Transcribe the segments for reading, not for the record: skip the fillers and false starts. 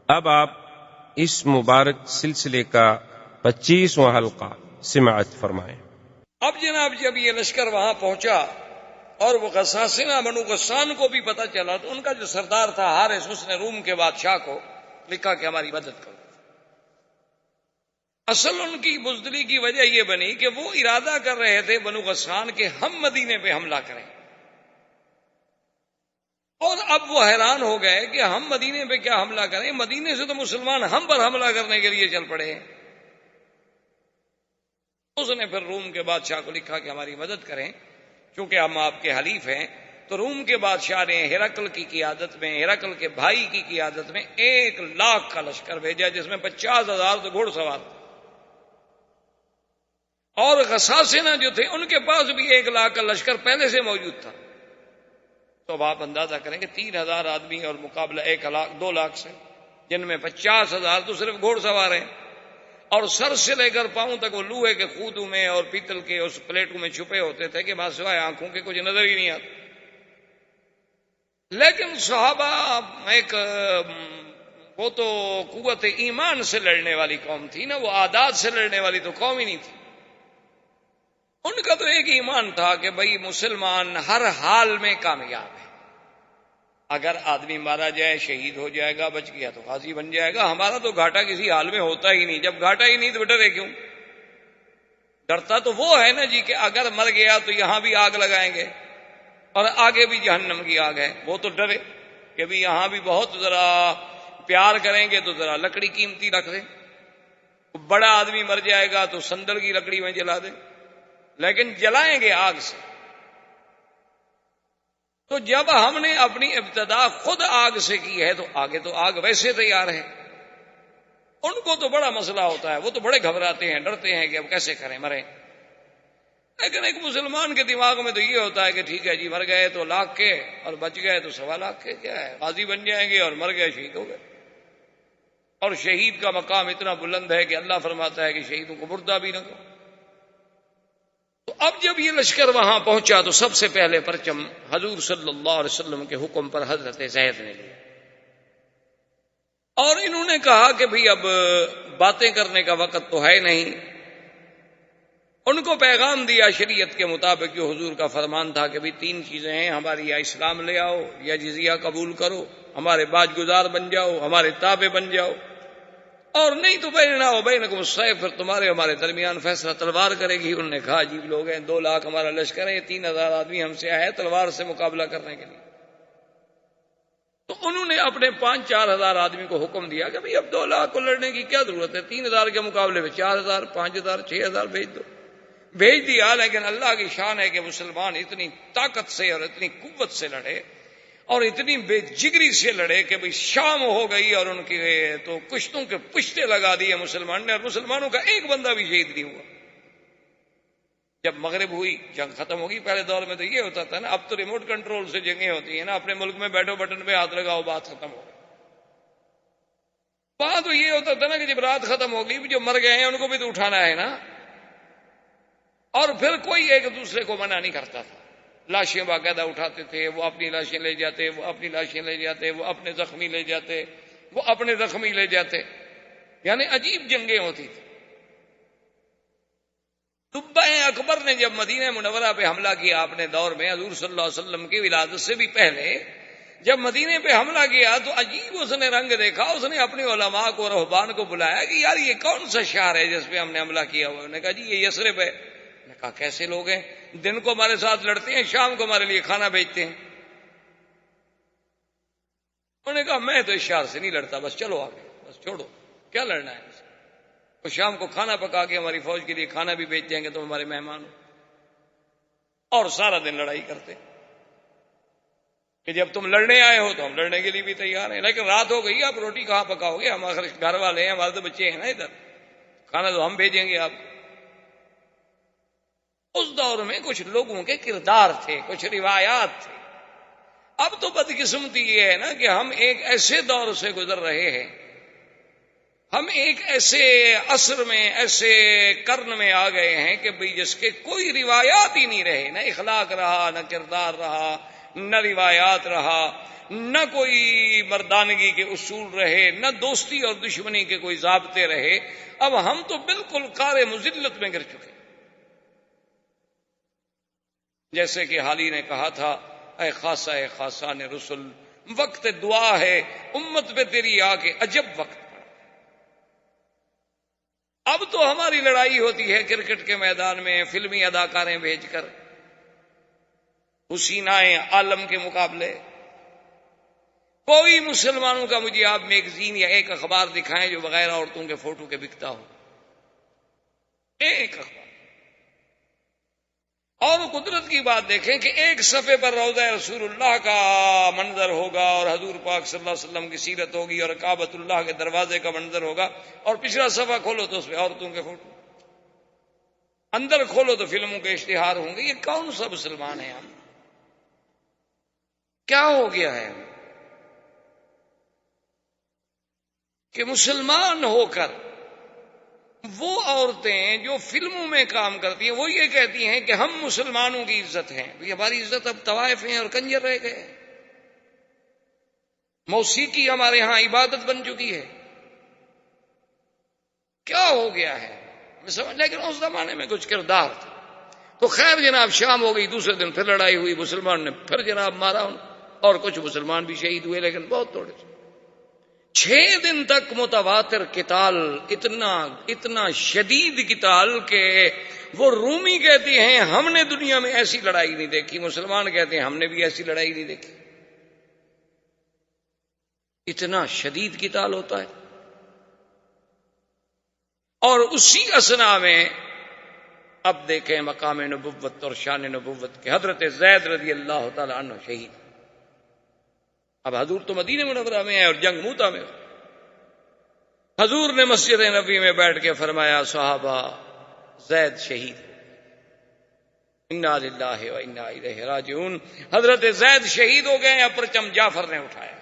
اب آپ اس مبارک سلسلے کا 25واں حلقہ سماعت فرمائیں۔ اب جناب جب یہ لشکر وہاں پہنچا اور وہ غساسنہ بنو غسان کو بھی پتہ چلا تو ان کا جو سردار تھا حارث، اس نے روم کے بادشاہ کو لکھا کہ ہماری مدد کرو۔ اصل ان کی بزدلی کی وجہ یہ بنی کہ وہ ارادہ کر رہے تھے بنو غسان کے ہم مدینے پہ حملہ کریں، اور اب وہ حیران ہو گئے کہ ہم مدینے پہ کیا حملہ کریں، مدینے سے تو مسلمان ہم پر حملہ کرنے کے لیے چل پڑے ہیں۔ اس نے پھر روم کے بادشاہ کو لکھا کہ ہماری مدد کریں، چونکہ ہم آپ کے حلیف ہیں۔ تو روم کے بادشاہ نے ہرقل کی قیادت میں، ہرقل کے بھائی کی قیادت میں 1,00,000 کا لشکر بھیجا، جس میں 50,000 تو گھوڑ سوار، اور غساسنہ جو تھے ان کے پاس بھی 1,00,000 کا لشکر پہلے سے موجود تھا۔ تو اب آپ اندازہ کریں کہ 3,000 آدمی اور مقابلہ 2,00,000 سے، جن میں 50,000 تو صرف گھوڑ سوار ہیں، اور سر سے لے کر پاؤں تک وہ لوہے کے خودوں میں اور پیتل کے اس پلیٹوں میں چھپے ہوتے تھے کہ بس سوائے آنکھوں کے کچھ نظر ہی نہیں آتا۔ لیکن صحابہ وہ تو قوت ایمان سے لڑنے والی قوم تھی نا، وہ عادات سے لڑنے والی تو قوم ہی نہیں تھی۔ ان کا تو ایک ایمان تھا کہ بھئی مسلمان ہر حال میں کامیاب ہے، اگر آدمی مارا جائے شہید ہو جائے گا، بچ گیا تو غازی بن جائے گا، ہمارا تو گھاٹا کسی حال میں ہوتا ہی نہیں۔ جب گھاٹا ہی نہیں تو ڈرے کیوں؟ ڈرتا تو وہ ہے نا جی کہ اگر مر گیا تو یہاں بھی آگ لگائیں گے اور آگے بھی جہنم کی آگ ہے، وہ تو ڈرے کہ بھی یہاں بھی بہت ذرا پیار کریں گے تو ذرا لکڑی قیمتی رکھ دیں، بڑا آدمی مر جائے گا تو سندل کی لکڑی میں جلا دیں، لیکن جلائیں گے آگ سے۔ تو جب ہم نے اپنی ابتدا خود آگ سے کی ہے تو آگے تو آگ ویسے تیار ہے۔ ان کو تو بڑا مسئلہ ہوتا ہے، وہ تو بڑے گھبراتے ہیں، ڈرتے ہیں کہ اب کیسے کریں، مریں۔ لیکن ایک مسلمان کے دماغ میں تو یہ ہوتا ہے کہ ٹھیک ہے جی، مر گئے تو 1,00,000 کے اور بچ گئے تو 1,25,000 کے، کیا ہے، غازی بن جائیں گے، اور مر گئے شہید ہو گئے۔ اور شہید کا مقام اتنا بلند ہے کہ اللہ فرماتا ہے کہ شہیدوں کو مردہ بھی نہ کرو۔ تو اب جب یہ لشکر وہاں پہنچا تو سب سے پہلے پرچم حضور صلی اللہ علیہ وسلم کے حکم پر حضرت زید نے لیا، اور انہوں نے کہا کہ بھئی اب باتیں کرنے کا وقت تو ہے نہیں۔ ان کو پیغام دیا شریعت کے مطابق جو حضور کا فرمان تھا کہ بھئی 3 چیزیں ہیں ہماری، یا اسلام لے آؤ، یا جزیہ قبول کرو، ہمارے باج گزار بن جاؤ، ہمارے تابع بن جاؤ، اور نہیں تو بیننا و بینکم السیف، پھر تمہارے ہمارے درمیان فیصلہ تلوار کرے گی۔ انہوں نے کہا عجیب لوگ ہیں، 2,00,000 ہمارا لشکر ہے، 3,000 آدمی ہم سے آئے تلوار سے مقابلہ کرنے کے لیے۔ تو انہوں نے اپنے 5-4 ہزار آدمی کو حکم دیا کہ بھئی اب 2,00,000 کو لڑنے کی کیا ضرورت ہے، 3,000 کے مقابلے میں 4,000، 5,000، 6,000 بھیج دو۔ بھیج دیا، لیکن اللہ کی شان ہے کہ مسلمان اتنی طاقت سے اور اتنی قوت سے لڑے اور اتنی بے جگری سے لڑے کہ بھئی شام ہو گئی اور ان کی تو کشتوں کے پشتے لگا دیے مسلمان نے، اور مسلمانوں کا ایک بندہ بھی شہید نہیں ہوا۔ جب مغرب ہوئی جنگ ختم ہوگی۔ پہلے دور میں تو یہ ہوتا تھا نا، اب تو ریموٹ کنٹرول سے جنگیں ہوتی ہیں نا، اپنے ملک میں بیٹھو بٹن پہ ہاتھ لگاؤ بات ختم ہو گئی۔ وہاں تو یہ ہوتا تھا نا کہ جب رات ختم ہوگی جو مر گئے ہیں ان کو بھی تو اٹھانا ہے نا، اور پھر کوئی ایک دوسرے کو منع نہیں کرتا تھا۔ لاشیں باقاعدہ اٹھاتے تھے، وہ اپنی لاشیں لے جاتے، وہ اپنی لاشیں لے جاتے، وہ اپنے زخمی لے جاتے، وہ اپنے زخمی لے جاتے، یعنی عجیب جنگیں ہوتی تھی۔ تبہ اکبر نے جب مدینہ منورہ پہ حملہ کیا اپنے دور میں، حضور صلی اللہ علیہ وسلم کی ولادت سے بھی پہلے جب مدینے پہ حملہ کیا تو عجیب اس نے رنگ دیکھا۔ اس نے اپنے علماء کو، رہبان کو بلایا کہ یار یہ کون سا شہر ہے جس پہ ہم نے حملہ کیا ہوا ہے؟ انہوں نے کہا جی یہ یثرب ہے۔ نے کہا کیسے لوگ ہیں، دن کو ہمارے ساتھ لڑتے ہیں، شام کو ہمارے لیے کھانا بھیجتے ہیں۔ انہوں نے کہا میں تو اس شہر سے نہیں لڑتا، بس چلو آگے، بس چھوڑو، کیا لڑنا ہے۔ وہ شام کو کھانا پکا کے ہماری فوج کے لیے کھانا بھی بھیج دیں گے، تم ہمارے مہمان ہو، اور سارا دن لڑائی کرتے کہ جب تم لڑنے آئے ہو تو ہم لڑنے کے لیے بھی تیار ہیں، لیکن رات ہو گئی آپ روٹی کہاں پکاؤ گے، ہم آخر گھر والے ہیں، ہمارے تو بچے ہیں نا ادھر، کھانا تو ہم بھیجیں گے آپ۔ اس دور میں کچھ لوگوں کے کردار تھے، کچھ روایات تھے۔ اب تو بدقسمتی یہ ہے نا کہ ہم ایک ایسے دور سے گزر رہے ہیں، ہم ایک ایسے عصر میں، ایسے قرن میں آ گئے ہیں کہ بھئی جس کے کوئی روایات ہی نہیں رہے، نہ اخلاق رہا، نہ کردار رہا، نہ روایات رہا، نہ کوئی مردانگی کے اصول رہے، نہ دوستی اور دشمنی کے کوئی ضابطے رہے۔ اب ہم تو بالکل قعر مذلت میں گر چکے، جیسے کہ حالی نے کہا تھا، اے خاصہ اے خاصان رسل، وقت دعا ہے امت پہ تیری آ کے عجب وقت پڑا۔ اب تو ہماری لڑائی ہوتی ہے کرکٹ کے میدان میں فلمی اداکاریں بھیج کر، حسینائیں عالم کے مقابلے۔ کوئی مسلمانوں کا مجھے آپ میگزین یا ایک اخبار دکھائیں جو بغیر عورتوں کے فوٹو کے بکتا ہو، ایک اخبار۔ اور قدرت کی بات دیکھیں کہ ایک صفحے پر روضہ رسول اللہ کا منظر ہوگا اور حضور پاک صلی اللہ علیہ وسلم کی سیرت ہوگی اور کعبۃ اللہ کے دروازے کا منظر ہوگا، اور پچھلا صفحہ کھولو تو اس پہ عورتوں کے فوٹو، اندر کھولو تو فلموں کے اشتہار ہوں گے۔ یہ کون سا مسلمان ہے؟ ہم کیا ہو گیا ہے کہ مسلمان ہو کر وہ عورتیں جو فلموں میں کام کرتی ہیں وہ یہ کہتی ہیں کہ ہم مسلمانوں کی عزت ہیں؟ ہماری عزت اب طوائف ہیں اور کنجر رہ گئے۔ موسیقی ہمارے ہاں عبادت بن چکی ہے۔ کیا ہو گیا ہے لیکن اس زمانے میں کچھ کردار تھا۔ تو خیر جناب، شام ہو گئی، دوسرے دن پھر لڑائی ہوئی، مسلمان نے پھر جناب مارا ان، اور کچھ مسلمان بھی شہید ہوئے لیکن بہت تھوڑے سے۔ 6 دن تک متواتر قتال، اتنا شدید قتال کہ وہ رومی کہتے ہیں ہم نے دنیا میں ایسی لڑائی نہیں دیکھی، مسلمان کہتے ہیں ہم نے بھی ایسی لڑائی نہیں دیکھی۔ اتنا شدید قتال ہوتا ہے۔ اور اسی اثنا میں اب دیکھیں مقام نبوت اور شان نبوت کے حضرت زید رضی اللہ تعالی عنہ شہید۔ اب حضور تو مدینہ منورہ میں ہے اور جنگ موتا میں۔ حضور نے مسجد نبی میں بیٹھ کے فرمایا، صحابہ زید شہید، انا للہ و انا الیہ راجعون۔ حضرت زید شہید ہو گئے، اب پرچم جعفر نے اٹھایا۔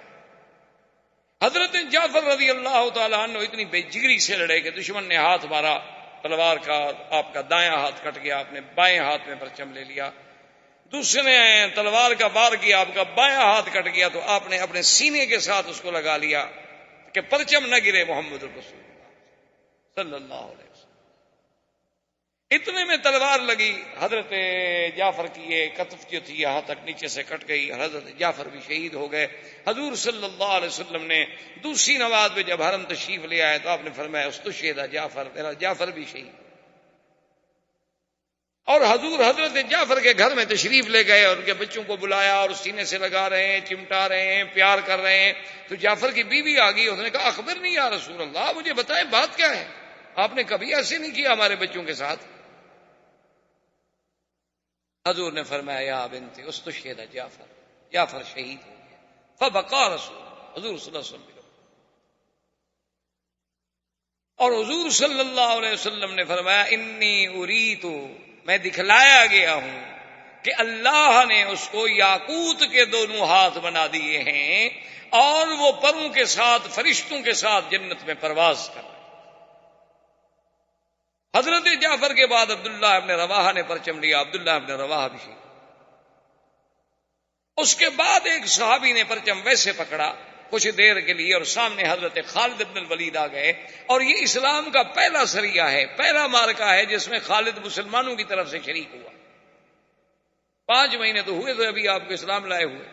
حضرت جعفر رضی اللہ تعالیٰ عنہ اتنی بے جگری سے لڑے کہ دشمن نے ہاتھ مارا تلوار کا، اور آپ کا دایاں ہاتھ کٹ گیا، آپ نے بائیں ہاتھ میں پرچم لے لیا۔ دوسرے نے تلوار کا وار کیا، آپ کا بایاں ہاتھ کٹ گیا، تو آپ نے اپنے سینے کے ساتھ اس کو لگا لیا کہ پرچم نہ گرے محمد رسول اللہ صلی اللہ علیہ وسلم۔ اتنے میں تلوار لگی حضرت جعفر کی، یہ کتف جو تھی یہاں تک نیچے سے کٹ گئی، حضرت جعفر بھی شہید ہو گئے۔ حضور صلی اللہ علیہ وسلم نے دوسری نماز میں جب حرم تشریف لے آئے تو آپ نے فرمایا، استشہد جعفر، میرا جعفر بھی شہید۔ اور حضور حضرت جعفر کے گھر میں تشریف لے گئے اور ان کے بچوں کو بلایا اور سینے سے لگا رہے ہیں، چمٹا رہے ہیں، پیار کر رہے ہیں۔ تو جعفر کی بیوی آ گئی، اس نے کہا، اخبرنی یا رسول اللہ، مجھے بتائیں بات کیا ہے، آپ نے کبھی ایسے نہیں کیا ہمارے بچوں کے ساتھ۔ حضور نے فرمایا، یا بنت استشہد جعفر، جعفر شہید ہو گیا۔ فبقى رسول حضور صلی اللہ علیہ وسلم، اور حضور صلی اللہ علیہ وسلم نے فرمایا، انی اریت، میں دکھلایا گیا ہوں کہ اللہ نے اس کو یاقوت کے دونوں ہاتھ بنا دیے ہیں اور وہ پروں کے ساتھ فرشتوں کے ساتھ جنت میں پرواز کر رہے ہیں۔ حضرت جعفر کے بعد عبداللہ ابن رواحہ نے پرچم لیا، عبداللہ ابن رواحہ بھی شہید۔ اس کے بعد ایک صحابی نے پرچم ویسے پکڑا کچھ دیر کے لیے، اور سامنے حضرت خالد ابن الولید آ گئے، اور یہ اسلام کا پہلا سریہ ہے، پہلا معرکہ ہے جس میں خالد مسلمانوں کی طرف سے شریک ہوا۔ 5 مہینے تو ہوئے تھے ابھی آپ کو اسلام لائے ہوئے۔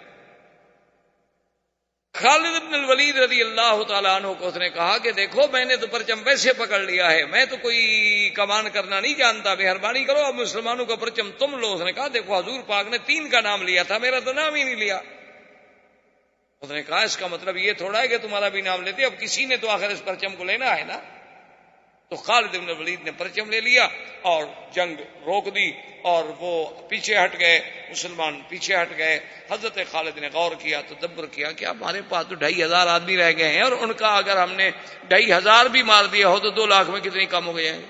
خالد ابن الولید رضی اللہ تعالیٰ عنہ کو اس نے کہا کہ دیکھو، میں نے تو پرچم ویسے پکڑ لیا ہے، میں تو کوئی کمان کرنا نہیں جانتا، مہربانی کرو اب مسلمانوں کا پرچم تم لو۔ اس نے کہا، دیکھو حضور پاک نے 3 کا نام لیا تھا، میرا تو نام ہی نہیں لیا۔ اس نے کہا، اس کا مطلب یہ تھوڑا ہے کہ تمہارا بھی نام لیتے، اب کسی نے تو آخر اس پرچم کو لینا ہے نا۔ تو خالد بن ولید نے پرچم لے لیا اور جنگ روک دی، اور وہ پیچھے ہٹ گئے، مسلمان پیچھے ہٹ گئے۔ حضرت خالد نے غور کیا، تدبر کیا کہ اب ہمارے پاس تو 2500 آدمی رہ گئے ہیں، اور ان کا اگر ہم نے 2500 بھی مار دیا ہو تو 2 لاکھ میں کتنی کم ہو گئے ہیں۔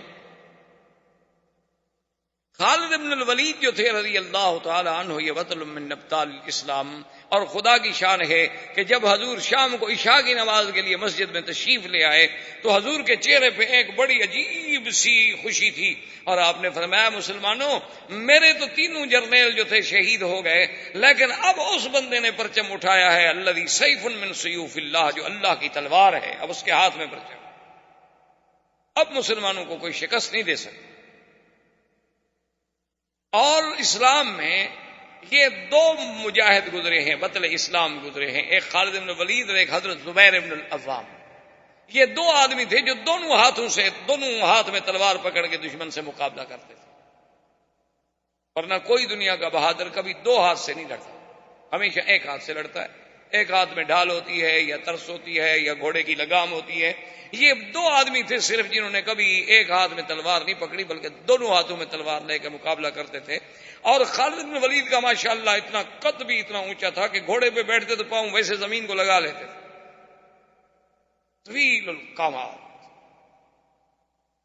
خالد بن الولید جو تھے رضی اللہ تعالی عنہ، یہ بطل من ابطال الاسلام، اور خدا کی شان ہے کہ جب حضور شام کو عشاء کی نماز کے لیے مسجد میں تشریف لے آئے تو حضور کے چہرے پہ ایک بڑی عجیب سی خوشی تھی، اور آپ نے فرمایا مسلمانوں، میرے تو تینوں جرنیل جو تھے شہید ہو گئے، لیکن اب اس بندے نے پرچم اٹھایا ہے الذی سیف من سیوف اللہ، جو اللہ کی تلوار ہے، اب اس کے ہاتھ میں پرچم، اب مسلمانوں کو کوئی شکست نہیں دے سکتا۔ اور اسلام میں یہ دو مجاہد گزرے ہیں، بطل اسلام گزرے ہیں، ایک خالد بن ولید اور ایک حضرت زبیر بن العوام۔ یہ دو آدمی تھے جو دونوں ہاتھ میں تلوار پکڑ کے دشمن سے مقابلہ کرتے تھے، ورنہ کوئی دنیا کا بہادر کبھی دو ہاتھ سے نہیں لڑتا، ہمیشہ ایک ہاتھ سے لڑتا ہے۔ ایک ہاتھ میں ڈھال ہوتی ہے یا ترس ہوتی ہے یا گھوڑے کی لگام ہوتی ہے۔ یہ دو آدمی تھے صرف جنہوں نے کبھی ایک ہاتھ میں تلوار نہیں پکڑی بلکہ دونوں ہاتھوں میں تلوار لے کے مقابلہ کرتے تھے۔ اور خالد بن ولید کا ماشاءاللہ اتنا قد بھی اتنا اونچا تھا کہ گھوڑے پہ بیٹھتے تو پاؤں ویسے زمین کو لگا لیتے تھے، طویل القامات۔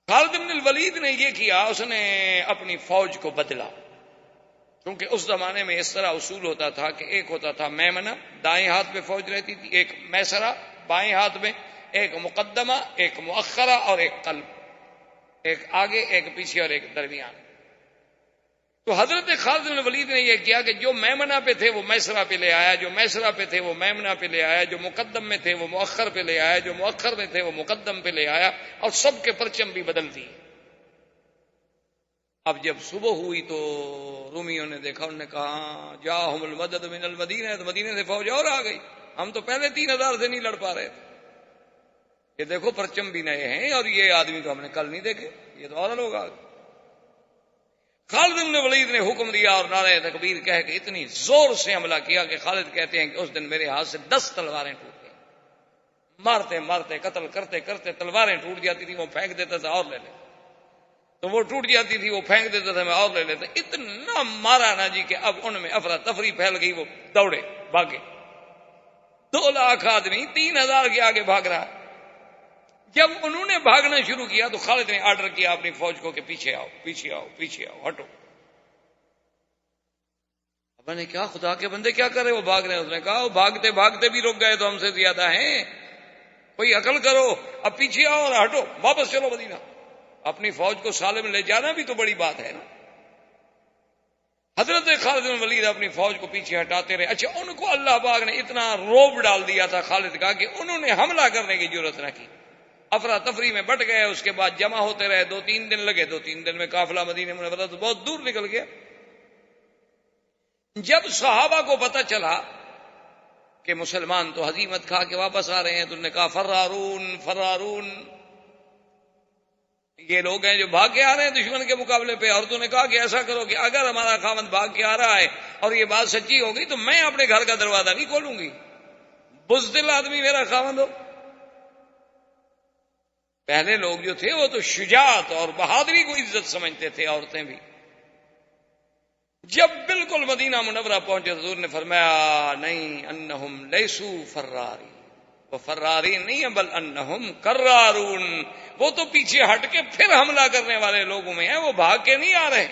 خالد بن الولید نے یہ کیا، اس نے اپنی فوج کو بدلا، کیونکہ اس زمانے میں اس طرح اصول ہوتا تھا کہ ایک ہوتا تھا میمنہ، دائیں ہاتھ میں فوج رہتی تھی، ایک میسرہ بائیں ہاتھ میں، ایک مقدمہ، ایک مؤخرہ اور ایک قلب، ایک آگے ایک پیچھے اور ایک درمیان۔ تو حضرت خالد بن ولید نے یہ کیا کہ جو میمنہ پہ تھے وہ میسرہ پہ لے آیا، جو میسرہ پہ تھے وہ میمنہ پہ لے آیا، جو مقدم میں تھے وہ مؤخر پہ لے آیا، جو مؤخر میں تھے وہ مقدم پہ لے آیا، اور سب کے پرچم بھی بدل دیے۔ اب جب صبح ہوئی تو رومیوں نے دیکھا، انہوں نے کہا جاءہم المدد من المدینہ، تو مدینے سے فوج اور آ گئی، ہم تو پہلے 3000 سے نہیں لڑ پا رہے تھے، یہ دیکھو پرچم بھی نئے ہیں اور یہ آدمی تو ہم نے کل نہیں دیکھے، یہ تو اور لوگ آ گئے۔ خالد بن ولید نے حکم دیا اور نعرہ تکبیر کہہ کے اتنی زور سے حملہ کیا کہ خالد کہتے ہیں کہ اس دن میرے ہاتھ سے 10 تلواریں ٹوٹ گئی، مارتے مارتے قتل کرتے کرتے تلواریں ٹوٹ جاتی تھی، وہ پھینک دیتا تھا اور لے لیتا، تو وہ ٹوٹ جاتی تھی وہ پھینک دیتا تھا میں اور لے لیتا، اتنا مارا نا جی کہ اب ان میں افراتفری پھیل گئی، وہ دوڑے بھاگے، 2 لاکھ آدمی 3000 کے آگے بھاگ رہا۔ جب انہوں نے بھاگنا شروع کیا تو خالد نے آرڈر کیا اپنی فوج کو کہ پیچھے آؤ پیچھے آؤ پیچھے آؤ، ہٹو۔ اب نے کیا خدا کے بندے کیا کر رہے، وہ بھاگ رہے ہیں، اس نے کہا وہ بھاگتے بھاگتے بھی رک گئے تو ہم سے زیادہ ہیں، کوئی عقل کرو، اب پیچھے آؤ اور ہٹو، واپس چلو مدینہ۔ اپنی فوج کو سالم لے جانا بھی تو بڑی بات ہے نا۔ حضرت خالد بن ولید اپنی فوج کو پیچھے ہٹاتے رہے۔ اچھا، ان کو اللہ پاک نے اتنا روب ڈال دیا تھا خالد کا کہ انہوں نے حملہ کرنے کی ضرورت نہ کی، افراتفری میں بٹ گئے، اس کے بعد جمع ہوتے رہے، 2-3 دن لگے، 2-3 دن میں قافلہ مدینہ منورہ تو بہت دور نکل گیا۔ جب صحابہ کو پتہ چلا کہ مسلمان تو ہزیمت کھا کے واپس آ رہے ہیں تو انہوں نے کہا فرارون فرارون، یہ لوگ ہیں جو بھاگ کے آ رہے ہیں دشمن کے مقابلے پہ۔ عورتوں نے کہا کہ ایسا کرو کہ اگر ہمارا خاوند بھاگ کے آ رہا ہے اور یہ بات سچی ہوگی تو میں اپنے گھر کا دروازہ نہیں کھولوں گی، بزدل آدمی میرا خاوند ہو۔ پہلے لوگ جو تھے وہ تو شجاعت اور بہادری کو عزت سمجھتے تھے، عورتیں بھی۔ جب بالکل مدینہ منورہ پہنچے حضور نے فرمایا نہیں، انہم لیسو فراری، وہ فراری نہیں ہے بل انہم کرارون، وہ تو پیچھے ہٹ کے پھر حملہ کرنے والے لوگوں میں ہیں، وہ بھاگ کے نہیں آ رہے۔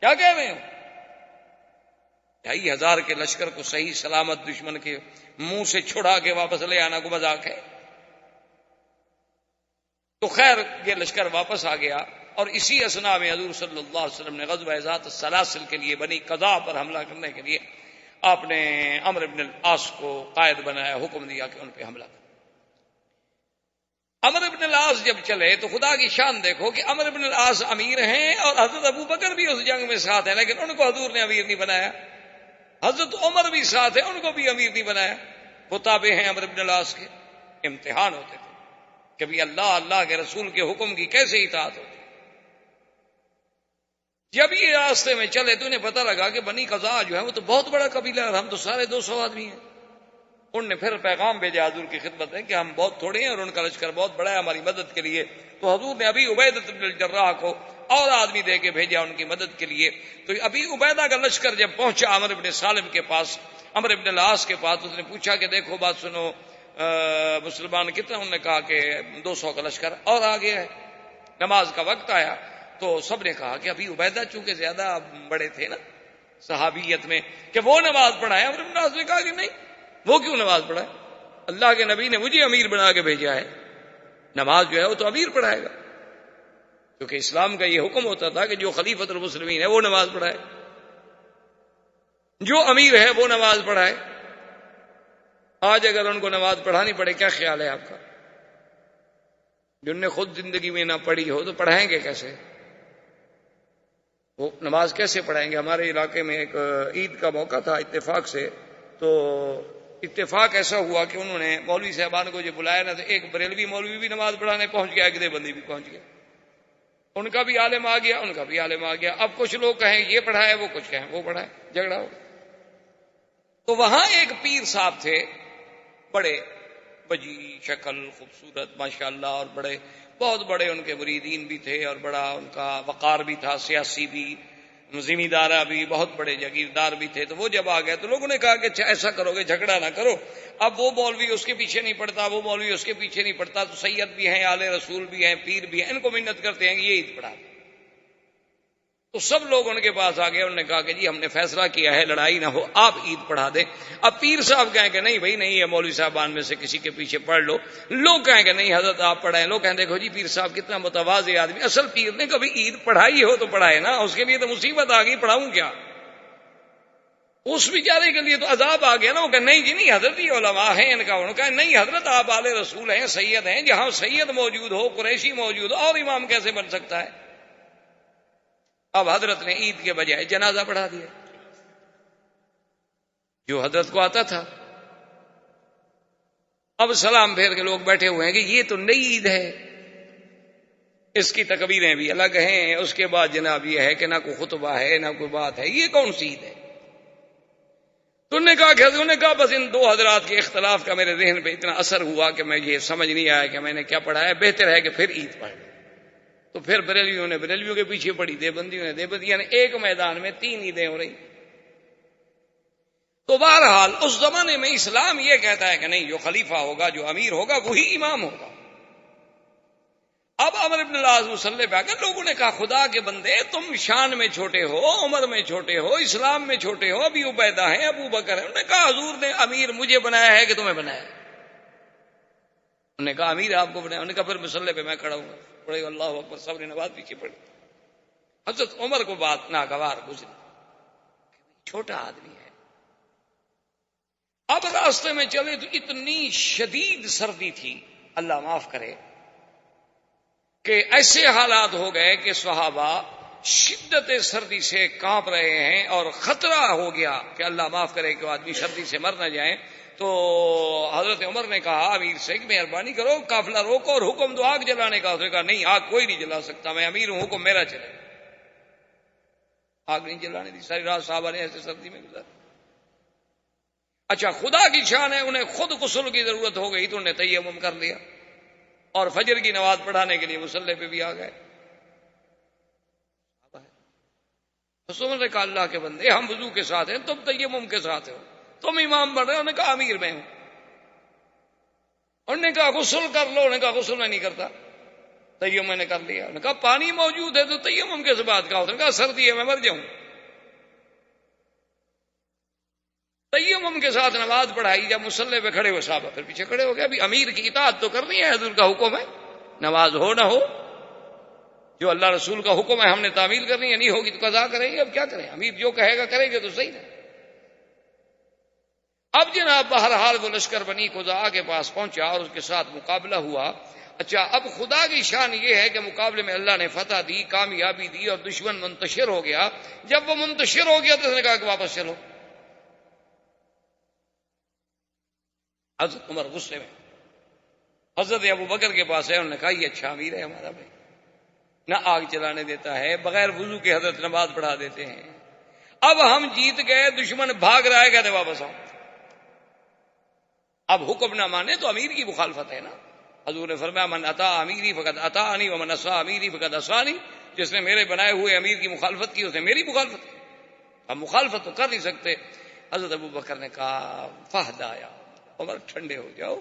کیا کہہ رہے ہیں؟ 2,500 کے لشکر کو صحیح سلامت دشمن کے منہ سے چھڑا کے واپس لے آنا کو مذاق ہے؟ تو خیر یہ لشکر واپس آ گیا، اور اسی اسنا میں حضور صلی اللہ علیہ وسلم نے غزوہ ذات السلاسل کے لیے بنی قضاء پر حملہ کرنے کے لیے آپ نے عمرو بن العاص کو قائد بنایا، حکم دیا کہ ان پہ حملہ کریں۔ عمرو بن العاص جب چلے تو خدا کی شان دیکھو کہ عمرو بن العاص امیر ہیں اور حضرت ابو بکر بھی اس جنگ میں ساتھ ہیں، لیکن ان کو حضور نے امیر نہیں بنایا۔ حضرت عمر بھی ساتھ ہیں، ان کو بھی امیر نہیں بنایا، وہ تابع ہیں عمرو بن العاص کے۔ امتحان ہوتے تھے کہ بھی اللہ کے رسول کے حکم کی کیسے اطاعت ہوتی۔ جب یہ راستے میں چلے تو انہیں پتہ لگا کہ بنی قضاء جو ہے وہ تو بہت بڑا قبیلہ ہے اور ہم تو سارے 200 آدمی ہیں۔ انہوں نے پھر پیغام بھیجا حضور کی خدمت میں کہ ہم بہت تھوڑے ہیں اور ان کا لشکر بہت بڑا ہے ہماری مدد کے لیے۔ تو حضور نے ابی عبیدہ بن الجراح کو اور آدمی دے کے بھیجا ان کی مدد کے لیے۔ تو ابی عبیدہ کا لشکر جب پہنچا عمرو بن سالم کے پاس، عمرو بن العاص کے پاس، اس نے پوچھا کہ دیکھو بات سنو، مسلمان کتنا؟ انہوں نے کہا کہ 200 کا لشکر اور آگے ہے۔ نماز کا وقت آیا تو سب نے کہا کہ ابھی عبیدہ چونکہ زیادہ بڑے تھے نا صحابیت میں کہ وہ نماز پڑھائے. عمرو بن العاص نے کہا کہ نہیں, وہ کیوں نماز پڑھائے؟ اللہ کے نبی نے مجھے امیر بنا کے بھیجا ہے, نماز جو ہے وہ تو امیر پڑھائے گا, کیونکہ اسلام کا یہ حکم ہوتا تھا کہ جو خلیفۃ المسلمین ہے وہ نماز پڑھائے, جو امیر ہے وہ نماز پڑھائے. آج اگر ان کو نماز پڑھانی پڑے, کیا خیال ہے آپ کا؟ جن نے خود زندگی میں نہ پڑھی ہو تو پڑھائیں گے کیسے؟ وہ نماز کیسے پڑھائیں گے؟ ہمارے علاقے میں ایک عید کا موقع تھا اتفاق سے, تو اتفاق ایسا ہوا کہ انہوں نے مولوی صاحبان کو جو بلایا نا, تو ایک بریلوی مولوی بھی نماز پڑھانے پہنچ گیا, ایک دیوبندی بھی پہنچ گیا. ان کا بھی عالم آ گیا, ان کا بھی عالم آ گیا. اب کچھ لوگ کہیں یہ پڑھائے, وہ کچھ کہیں وہ پڑھائے, جھگڑا ہو. تو وہاں ایک پیر صاحب تھے, بڑے بجی شکل, خوبصورت ماشاءاللہ, اور بڑے بہت بڑے ان کے مریدین بھی تھے, اور بڑا ان کا وقار بھی تھا, سیاسی بھی, زمیندارہ بھی, بہت بڑے جاگیردار بھی تھے. تو وہ جب آ گئے تو لوگوں نے کہا کہ اچھا ایسا کرو گے, جھگڑا نہ کرو. اب وہ مولوی اس کے پیچھے نہیں پڑتا, وہ مولوی اس کے پیچھے نہیں پڑتا, تو سید بھی ہیں, آل رسول بھی ہیں, پیر بھی ہیں, ان کو منت کرتے ہیں کہ یہ عید پڑھا دیں. تو سب لوگ ان کے پاس آ گئے, انہوں نے کہا کہ جی ہم نے فیصلہ کیا ہے, لڑائی نہ ہو, آپ عید پڑھا دیں. اب پیر صاحب کہیں کہ نہیں بھائی نہیں, ہے مولوی صاحبان میں سے کسی کے پیچھے پڑھ لو. لوگ کہیں کہ نہیں حضرت آپ پڑھائیں. لوگ کہیں دیکھو جی پیر صاحب کتنا متواضع آدمی, اصل پیر نے کبھی عید پڑھائی ہو تو پڑھائے نا, اس کے لیے تو مصیبت آ گئی, پڑھاؤں کیا؟ اس بیچارے کے لیے تو عذاب آ گیا نا. وہ کہ نہیں جی نہیں حضرت, یہ علماء ہیں ان کا. انہوں نے کہا نہیں حضرت, آپ آل رسول ہیں, سید ہیں, جہاں سید موجود ہو, قریشی موجود ہو, اور امام کیسے بن سکتا ہے؟ اب حضرت نے عید کے بجائے جنازہ پڑھا دیا, جو حضرت کو آتا تھا. اب سلام پھیر کے لوگ بیٹھے ہوئے ہیں کہ یہ تو نئی عید ہے, اس کی تکبیریں بھی الگ ہیں, اس کے بعد جناب یہ ہے کہ نہ کوئی خطبہ ہے نہ کوئی بات ہے, یہ کون سی عید ہے؟ تو انہوں نے کہا کہ حضرت نے کہا بس ان دو حضرات کے اختلاف کا میرے ذہن پہ اتنا اثر ہوا کہ میں یہ سمجھ نہیں آیا کہ میں نے کیا پڑھا ہے, بہتر ہے کہ پھر عید پڑھ لوں. تو پھر بریلویوں نے بریلویوں کے پیچھے پڑی, دیوبندیوں نے دیوبندیوں نے, ایک میدان میں 3 عیدیں ہو رہی. تو بہرحال اس زمانے میں اسلام یہ کہتا ہے کہ نہیں, جو خلیفہ ہوگا, جو امیر ہوگا, وہی امام ہوگا. اب عمرو بن العاص مصلی پہ آ کر لوگوں نے کہا خدا کے بندے, تم شان میں چھوٹے ہو, عمر میں چھوٹے ہو, اسلام میں چھوٹے ہو, ابھی عبیدہ ہیں, ابو بکر ہیں. انہوں نے کہا حضور نے امیر مجھے بنایا ہے کہ تمہیں بنایا ہے؟ انہوں نے کہا امیر آپ کو بنایا. انہوں نے کہا پھر مصلی پہ میں کھڑا ہوں گا. پڑھے اللہ اکبر, سب نے نماز پیچھے پڑھی. حضرت عمر کو بات ناگوار گزری, چھوٹا آدمی ہے. اب راستے میں چلے تو اتنی شدید سردی تھی, اللہ معاف کرے, کہ ایسے حالات ہو گئے کہ صحابہ شدت سردی سے کانپ رہے ہیں, اور خطرہ ہو گیا کہ اللہ معاف کرے کہ آدمی سردی سے مر نہ جائیں. تو حضرت عمر نے کہا امیر سے کہ مہربانی کرو, قافلہ روکو اور حکم دو آگ جلانے کا. اس نے کہا نہیں, آگ کوئی نہیں جلا سکتا, میں امیر ہوں, حکم میرا چلے. آگ نہیں جلانے دی. ساری رات صحابہ نے ایسے سردی میں گزارا. اچھا خدا کی شان ہے, انہیں خود غسل کی ضرورت ہو گئی تو انہوں نے تیمم کر لیا, اور فجر کی نماز پڑھانے کے لیے مصلی پہ بھی آ گئے. رسول نے کہا اللہ کے بندے, ہم وضو کے ساتھ ہیں, تم تیمم کے ساتھ ہو, تم امام بن رہے ہو. انہوں نے کہا امیر میں ہوں. انہوں نے کہا غسل کر لو. انہوں نے کہا غسل میں نہیں کرتا, تیمم میں نے کر لیا. انہوں نے کہا پانی موجود ہے تو تیمم کے بات کا. انہوں نے کہا سردی ہے, میں مر جاؤں. تیمم کے ساتھ نماز پڑھائی. جب مصلی پہ کھڑے ہوئے صحابہ پھر پیچھے کھڑے ہو گئے. ابھی امیر کی اطاعت تو کرنی ہے, حضور کا حکم ہے, نماز ہو نہ ہو, جو اللہ رسول کا حکم ہے ہم نے تعمیل کرنی ہے, نہیں ہوگی تو قضا کریں گے. اب کیا کریں, امیر جو کہے گا کریں گے تو صحیح ہے. اب جناب بہرحال وہ لشکر بنی خزاعہ کے پاس پہنچا اور اس کے ساتھ مقابلہ ہوا. اچھا اب خدا کی شان یہ ہے کہ مقابلے میں اللہ نے فتح دی, کامیابی دی, اور دشمن منتشر ہو گیا. جب وہ منتشر ہو گیا تو اس نے کہا کہ واپس چلو. حضرت عمر غصے میں حضرت ابو بکر کے پاس ہے. انہوں نے کہا یہ اچھا امیر ہے ہمارا بھائی, نہ آگ چلانے دیتا ہے, بغیر وضو کے حضرت نماز پڑھا دیتے ہیں. اب ہم جیت گئے, دشمن بھاگ رہا ہے, کہتے واپس آؤ. اب حکم نہ مانے تو امیر کی مخالفت ہے نا. حضور نے فرمایا من اطاع امیری فقد اطاعنی ومن عصی امیری فقد عصانی. جس نے میرے بنائے ہوئے امیر کی مخالفت کی اس نے میری مخالفت کی. اب مخالفت تو کر نہیں سکتے. حضرت ابو بکر نے کہا فہدایا, عمر ٹھنڈے ہو جاؤ,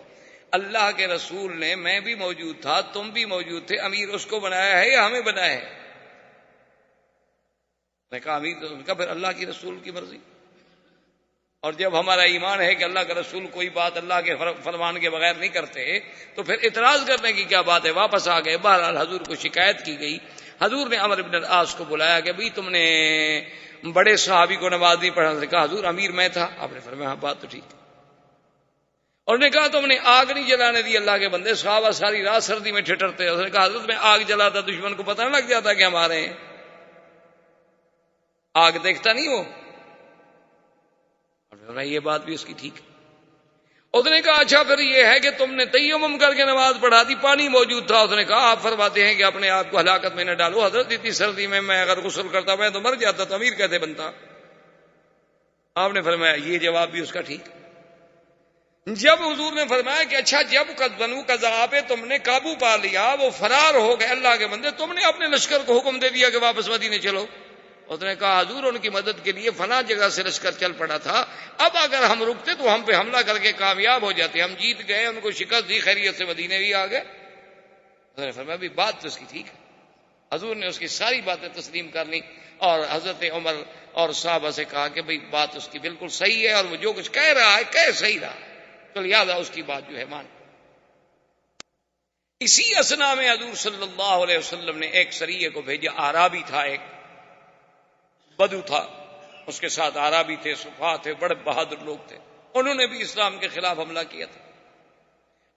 اللہ کے رسول نے, میں بھی موجود تھا, تم بھی موجود تھے, امیر اس کو بنایا ہے یا ہمیں بنایا ہے؟ نے کہا امیر تو ان کا پھر اللہ کی رسول کی مرضی، اور جب ہمارا ایمان ہے کہ اللہ کا رسول کوئی بات اللہ کے فرمان کے بغیر نہیں کرتے تو پھر اعتراض کرنے کی کیا بات ہے۔ واپس آ گئے، بہرحال حضور کو شکایت کی گئی، حضور نے عمرو بن العاص کو بلایا کہ بھئی تم نے بڑے صحابی کو نماز نہیں پڑھا، نے کہا حضور امیر میں تھا، آپ نے فرمایا ہاں بات تو ٹھیک ہے، اور نے کہا تم نے آگ نہیں جلانے دی اللہ کے بندے، صحابہ ساری رات سردی میں ٹھٹرتے، اس نے کہا حضرت میں آگ جلاتا دشمن کو پتہ نہ لگ جاتا کہ ہمارے ہیں، آگ دیکھتا نہیں وہ، یہ بات بھی اس کی ٹھیک ہے۔ اس نے کہا اچھا پھر یہ ہے کہ تم نے تیمم کر کے نماز پڑھا دی، پانی موجود تھا، اس نے کہا آپ فرماتے ہیں کہ اپنے آپ کو ہلاکت میں نہ ڈالو، حضرت اتنی سردی میں اگر غسل کرتا میں تو مر جاتا، تو امیر کیسے بنتا؟ آپ نے فرمایا یہ جواب بھی اس کا ٹھیک۔ جب حضور نے فرمایا کہ اچھا جب بنو قذا پہ تم نے قابو پا لیا، وہ فرار ہو گئے اللہ کے بندے، تم نے اپنے لشکر کو حکم دے دیا کہ واپس مدینے چلو، اس نے کہا حضور ان کی مدد کے لیے فلاں جگہ سے لشکر چل پڑا تھا، اب اگر ہم رکتے تو ہم پہ حملہ کر کے کامیاب ہو جاتے، ہم جیت گئے، ان کو شکست دی، خیریت سے مدینے بھی آ گئے۔ اس نے فرمایا بھی بات تو اس کی ٹھیک ہے۔ حضور نے اس کی ساری باتیں تسلیم کر لی اور حضرت عمر اور صحابہ سے کہا کہ بھئی بات اس کی بالکل صحیح ہے، اور وہ جو کچھ کہہ رہا ہے کہہ صحیح رہا، تو لہٰذا اس کی بات جو ہے مان۔ اسی اثنا میں حضور صلی اللہ علیہ وسلم نے ایک سریے کو بھیجا، اعرابی تھا، ایک بدو تھا، اس کے ساتھ اعرابی تھے، صفا تھے، بڑے بہادر لوگ تھے، انہوں نے بھی اسلام کے خلاف حملہ کیا تھا۔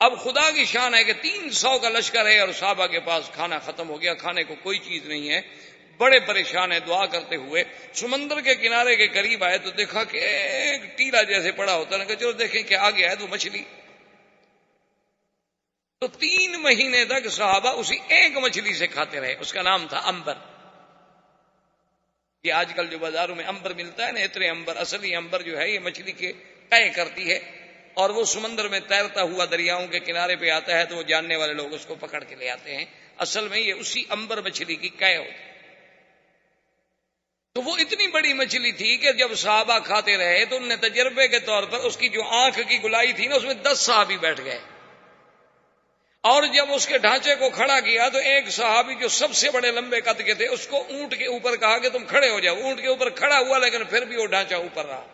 اب خدا کی شان ہے کہ 300 کا لشکر ہے اور صحابہ کے پاس کھانا ختم ہو گیا، کھانے کو کوئی چیز نہیں ہے، بڑے پریشان ہیں، دعا کرتے ہوئے سمندر کے کنارے کے قریب آئے تو دیکھا کہ ایک ٹیلا جیسے پڑا ہوتا ہے، کہ چلو دیکھیں کہ آگے ہے تو مچھلی، تو 3 مہینے تک صحابہ اسی ایک مچھلی سے کھاتے رہے، اس کا نام تھا امبر۔ یہ آج کل جو بازاروں میں امبر ملتا ہے نا، اتنے امبر، اصلی امبر جو ہے یہ مچھلی کے قے کرتی ہے، اور وہ سمندر میں تیرتا ہوا دریاؤں کے کنارے پہ آتا ہے تو وہ جاننے والے لوگ اس کو پکڑ کے لے آتے ہیں، اصل میں یہ اسی امبر مچھلی کی قے ہوتی ہے۔ تو وہ اتنی بڑی مچھلی تھی کہ جب صحابہ کھاتے رہے تو ان نے تجربے کے طور پر اس کی جو آنکھ کی گلائی تھی نا، اس میں 10 صحابی بیٹھ گئے، اور جب اس کے ڈھانچے کو کھڑا کیا تو ایک صحابی جو سب سے بڑے لمبے قد کے تھے، اس کو اونٹ کے اوپر کہا کہ تم کھڑے ہو جاؤ، اونٹ کے اوپر کھڑا ہوا لیکن پھر بھی وہ ڈھانچہ اوپر رہا،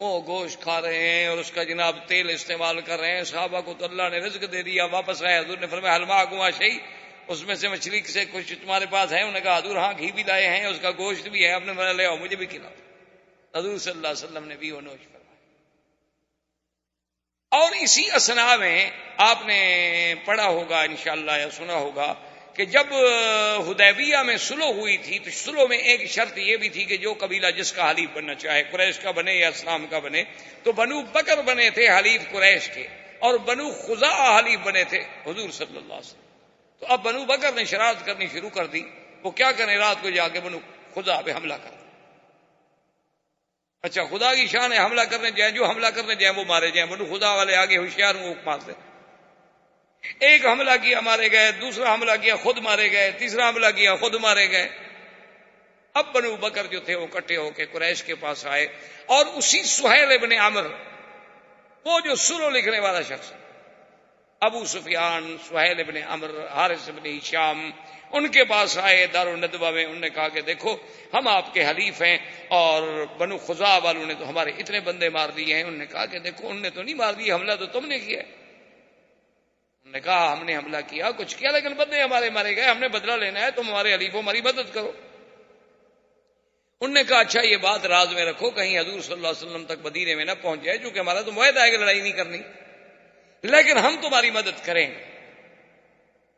وہ گوشت کھا رہے ہیں اور اس کا جناب تیل استعمال کر رہے ہیں۔ صحابہ کو تو اللہ نے رزق دے دیا، واپس آئے، حضور نے فرمایا حل معکم شیء، اس میں سے مچھلی سے کچھ تمہارے پاس ہے؟ انہوں نے کہا حضور ہاں گھی بھی لائے ہیں، اس کا گوشت بھی ہے، آپ نے فرمایا لے آؤ مجھے بھی کھلاؤ، حضور صلی اللہ علیہ وسلم نے بھی وہ نوش فرمایا۔ اور اسی اثنا میں آپ نے پڑھا ہوگا انشاءاللہ یا سنا ہوگا کہ جب حدیبیہ میں صلح ہوئی تھی تو صلح میں ایک شرط یہ بھی تھی کہ جو قبیلہ جس کا حلیف بننا چاہے، قریش کا بنے یا اسلام کا بنے، تو بنو بکر بنے تھے حلیف قریش کے، اور بنو خزاعہ حلیف بنے تھے حضور صلی اللہ علیہ وسلم۔ تو اب بنو بکر نے شرارت کرنی شروع کر دی، وہ کیا کریں، رات کو جا کے بنو خزاعہ پہ حملہ کر۔ اچھا خدا کی شان ہے، حملہ کرنے جائیں، جو حملہ کرنے جائیں وہ مارے جائیں، بنو خزاعہ والے آگے ہوشیار وہ مارتے، ایک حملہ کیا مارے گئے، دوسرا حملہ کیا خود مارے گئے، تیسرا حملہ کیا خود مارے گئے۔ اب بنو بکر جو تھے وہ اکٹھے ہو کے قریش کے پاس آئے، اور اسی سہیل ابن عمر، وہ جو صلح لکھنے والا شخص، ابو سفیان، سہیل ابن عمر، حارث ابن ہشام، ان کے پاس آئے دارالندوہ میں، انہوں نے کہا کہ دیکھو ہم آپ کے حلیف ہیں اور بنو خزاعہ والوں نے تو ہمارے اتنے بندے مار دیے ہیں۔ انہوں نے کہا کہ دیکھو انہوں نے تو نہیں مار دیے، حملہ تو تم نے کیا ہے۔ انہوں نے کہا ہم نے حملہ کیا، کچھ کیا، لیکن بندے ہمارے مارے گئے، ہم نے بدلہ لینا ہے، تم ہمارے حلیف ہو، ہماری مدد کرو۔ انہوں نے کہا اچھا یہ بات راز میں رکھو، کہیں حضور صلی اللہ علیہ وسلم تک مدینے میں نہ پہنچ جائے، چونکہ ہمارا تو معاہدہ ہے کہ لڑائی نہیں کرنی، لیکن ہم تمہاری مدد کریں گے۔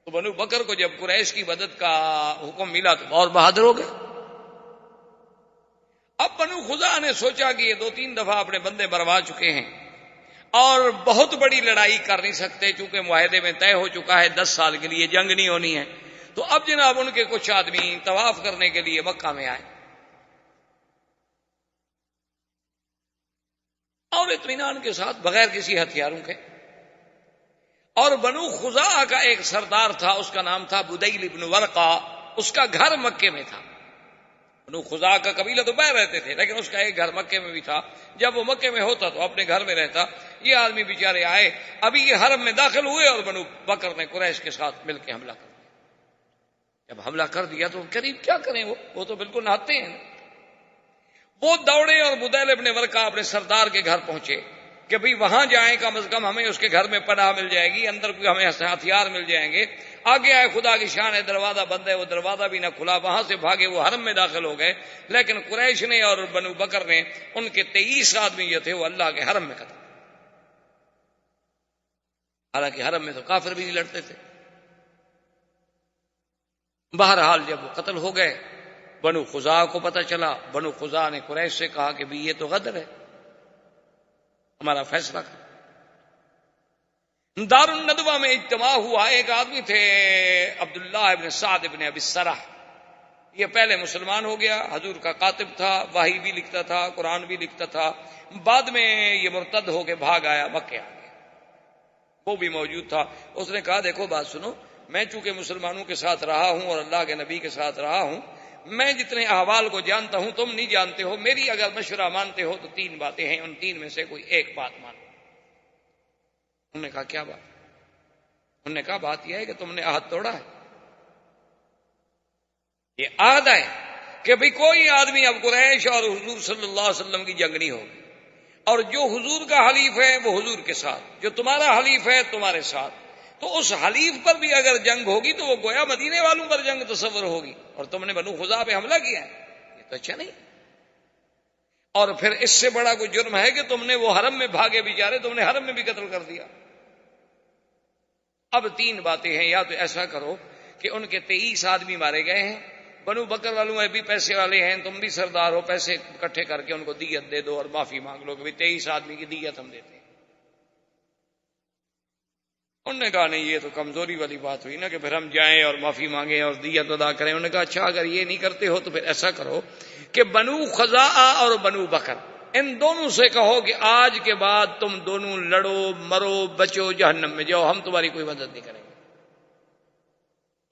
تو بنو بکر کو جب قریش کی مدد کا حکم ملا تو اور بہادر ہو گئے۔ اب بنو خزاعہ نے سوچا کہ یہ 2-3 دفعہ اپنے بندے مروا چکے ہیں اور بہت بڑی لڑائی کر نہیں سکتے، چونکہ معاہدے میں طے ہو چکا ہے 10 سال کے لیے جنگ نہیں ہونی ہے، تو اب جناب ان کے کچھ آدمی طواف کرنے کے لیے مکہ میں آئے اور اطمینان کے ساتھ بغیر کسی ہتھیاروں کے، اور بنو خزاعہ کا ایک سردار تھا، اس کا نام تھا بدیل ابن ورقہ، اس کا گھر مکے میں تھا۔ بنو خزاعہ کا قبیلہ تو باہر رہتے تھے لیکن اس کا ایک گھر مکے میں بھی تھا، جب وہ مکے میں ہوتا تو اپنے گھر میں رہتا۔ یہ آدمی بیچارے آئے، ابھی یہ حرم میں داخل ہوئے اور بنو بکر نے قریش کے ساتھ مل کے حملہ کر دیا۔ جب حملہ کر دیا تو قریب کیا کریں، وہ تو بالکل نہاتے ہیں. وہ دوڑے اور بدیل ابن ورقہ اپنے سردار کے گھر پہنچے کہ بھئی وہاں جائیں، کم از کم ہمیں اس کے گھر میں پناہ مل جائے گی، اندر کوئی ہمیں ہتھیار مل جائیں گے. آگے آئے، خدا کی شان ہے، دروازہ بند ہے، وہ دروازہ بھی نہ کھلا. وہاں سے بھاگے، وہ حرم میں داخل ہو گئے. لیکن قریش نے اور بنو بکر نے، ان کے 23 آدمی جو تھے وہ اللہ کے حرم میں قتل. حالانکہ حرم میں تو کافر بھی نہیں لڑتے تھے. بہرحال جب وہ قتل ہو گئے، بنو خزاعہ کو پتہ چلا. بنو خزاعہ نے قریش سے کہا کہ بھی یہ تو غدر ہے، ہمارا فیصلہ کر. دار الندوہ میں اجتماع ہوا. ایک آدمی تھے عبداللہ ابن سعد ابن ابی السرح، یہ پہلے مسلمان ہو گیا، حضور کا کاتب تھا، وحی بھی لکھتا تھا، قرآن بھی لکھتا تھا. بعد میں یہ مرتد ہو کے بھاگ آیا، مکے آ گیا. وہ بھی موجود تھا. اس نے کہا دیکھو بات سنو، میں چونکہ مسلمانوں کے ساتھ رہا ہوں اور اللہ کے نبی کے ساتھ رہا ہوں، میں جتنے احوال کو جانتا ہوں تم نہیں جانتے ہو. میری اگر مشورہ مانتے ہو تو 3 باتیں ہیں، ان 3 میں سے کوئی ایک بات مانو. انہوں نے کہا کیا بات؟ انہوں نے کہا بات یہ ہے کہ تم نے عہد توڑا ہے. یہ عہد ہے کہ بھئی کوئی آدمی اب قریش اور حضور صلی اللہ علیہ وسلم کی جنگ نہیں ہوگی، اور جو حضور کا حلیف ہے وہ حضور کے ساتھ، جو تمہارا حلیف ہے تمہارے ساتھ. تو اس حلیف پر بھی اگر جنگ ہوگی تو وہ گویا مدینے والوں پر جنگ تصور ہوگی، اور تم نے بنو خزاعہ پہ حملہ کیا ہے، یہ تو اچھا نہیں. اور پھر اس سے بڑا کوئی جرم ہے کہ تم نے وہ حرم میں بھاگے بیچارے، تم نے حرم میں بھی قتل کر دیا. اب 3 باتیں ہیں، یا تو ایسا کرو کہ ان کے 23 آدمی مارے گئے ہیں، بنو بکر والوں میں بھی پیسے والے ہیں، تم بھی سردار ہو، پیسے اکٹھے کر کے ان کو دیت دے دو اور معافی مانگ لو کہ 23 آدمی کی دیت ہم دیتے ہیں. انہوں نے کہا نہیں، یہ تو کمزوری والی بات ہوئی نا کہ پھر ہم جائیں اور معافی مانگیں اور دیت ادا کریں. انہوں نے کہا اچھا اگر یہ نہیں کرتے ہو تو پھر ایسا کرو کہ بنو خزاعہ اور بنو بکر، ان دونوں سے کہو کہ آج کے بعد تم دونوں لڑو، مرو، بچو، جہنم میں جاؤ، ہم تمہاری کوئی مدد نہیں کریں گے.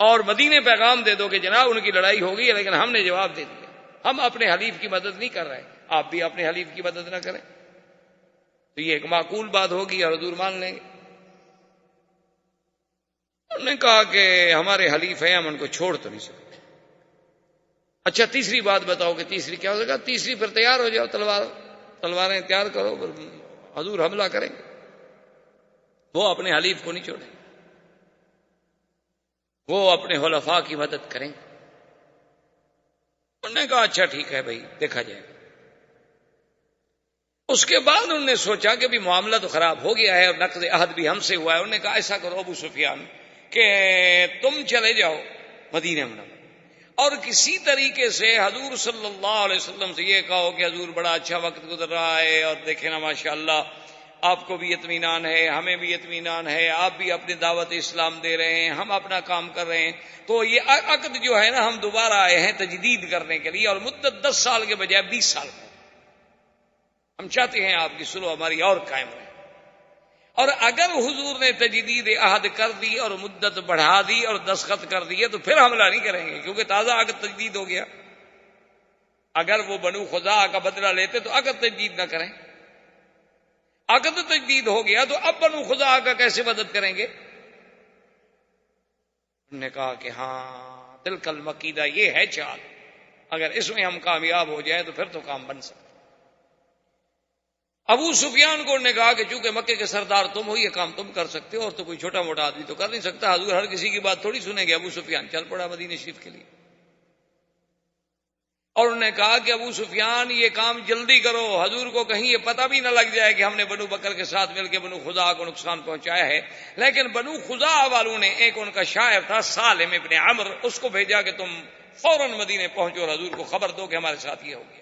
اور مدینے پیغام دے دو کہ جناب ان کی لڑائی ہوگی ہے لیکن ہم نے جواب دے دیا، ہم اپنے حلیف کی مدد نہیں کر رہے، آپ بھی اپنے حلیف کی مدد نہ کریں. تو یہ ایک معقول بات ہوگی اور حضور مان لیں گے. انہوں نے کہا کہ ہمارے حلیف ہیں، ہم ان کو چھوڑ تو نہیں سکتے. اچھا تیسری بات بتاؤ کہ تیسری کیا ہو سکتا؟ تیسری پھر تیار ہو جاؤ، تلواریں تیار کرو، حضور حملہ کریں گے. وہ اپنے حلیف کو نہیں چھوڑیں، وہ اپنے خلفاء کی مدد کریں. انہوں نے کہا اچھا ٹھیک ہے بھائی، دیکھا جائے گا. اس کے بعد انہوں نے سوچا کہ بھی معاملہ تو خراب ہو گیا ہے اور نقض عہد بھی ہم سے ہوا ہے. انہوں نے کہا ایسا کرو ابو سفیان کہ تم چلے جاؤ مدینہ منورہ اور کسی طریقے سے حضور صلی اللہ علیہ وسلم سے یہ کہو کہ حضور بڑا اچھا وقت گزر رہا ہے اور دیکھیں نا ماشاءاللہ آپ کو بھی اطمینان ہے، ہمیں بھی اطمینان ہے، آپ بھی اپنی دعوت اسلام دے رہے ہیں، ہم اپنا کام کر رہے ہیں، تو یہ عقد جو ہے نا ہم دوبارہ آئے ہیں تجدید کرنے کے لیے، اور مدت 10 سال کے بجائے 20 سال کا. ہم چاہتے ہیں آپ کی صلح ہماری اور قائم رہے. اور اگر حضور نے تجدید عہد کر دی اور مدت بڑھا دی اور دستخط کر دیے تو پھر حملہ نہیں کریں گے، کیونکہ تازہ عقد تجدید ہو گیا. اگر وہ بنو خزاعہ کا بدلہ لیتے تو عقد تجدید نہ کریں. عقد تجدید ہو گیا تو اب بنو خزاعہ کا کیسے مدد کریں گے؟ انہوں نے کہا کہ ہاں تلک المکیدہ، یہ ہے چال، اگر اس میں ہم کامیاب ہو جائیں تو پھر تو کام بن سکتا. ابو سفیان کو انہوں نے کہا کہ چونکہ مکے کے سردار تم ہو، یہ کام تم کر سکتے ہو اور تو کوئی چھوٹا موٹا آدمی تو کر نہیں سکتا. حضور ہر کسی کی بات تھوڑی سنیں گے. ابو سفیان چل پڑا مدینہ شریف کے لیے. اور انہوں نے کہا کہ ابو سفیان یہ کام جلدی کرو، حضور کو کہیں یہ پتہ بھی نہ لگ جائے کہ ہم نے بنو بکر کے ساتھ مل کے بنو خزاعہ کو نقصان پہنچایا ہے. لیکن بنو خزاعہ والوں نے، ایک ان کا شاعر تھا سالم ابن عمر، اس کو بھیجا کہ تم فوراً مدینے پہنچو اور حضور کو خبر دو کہ ہمارے ساتھ یہ ہو گیا.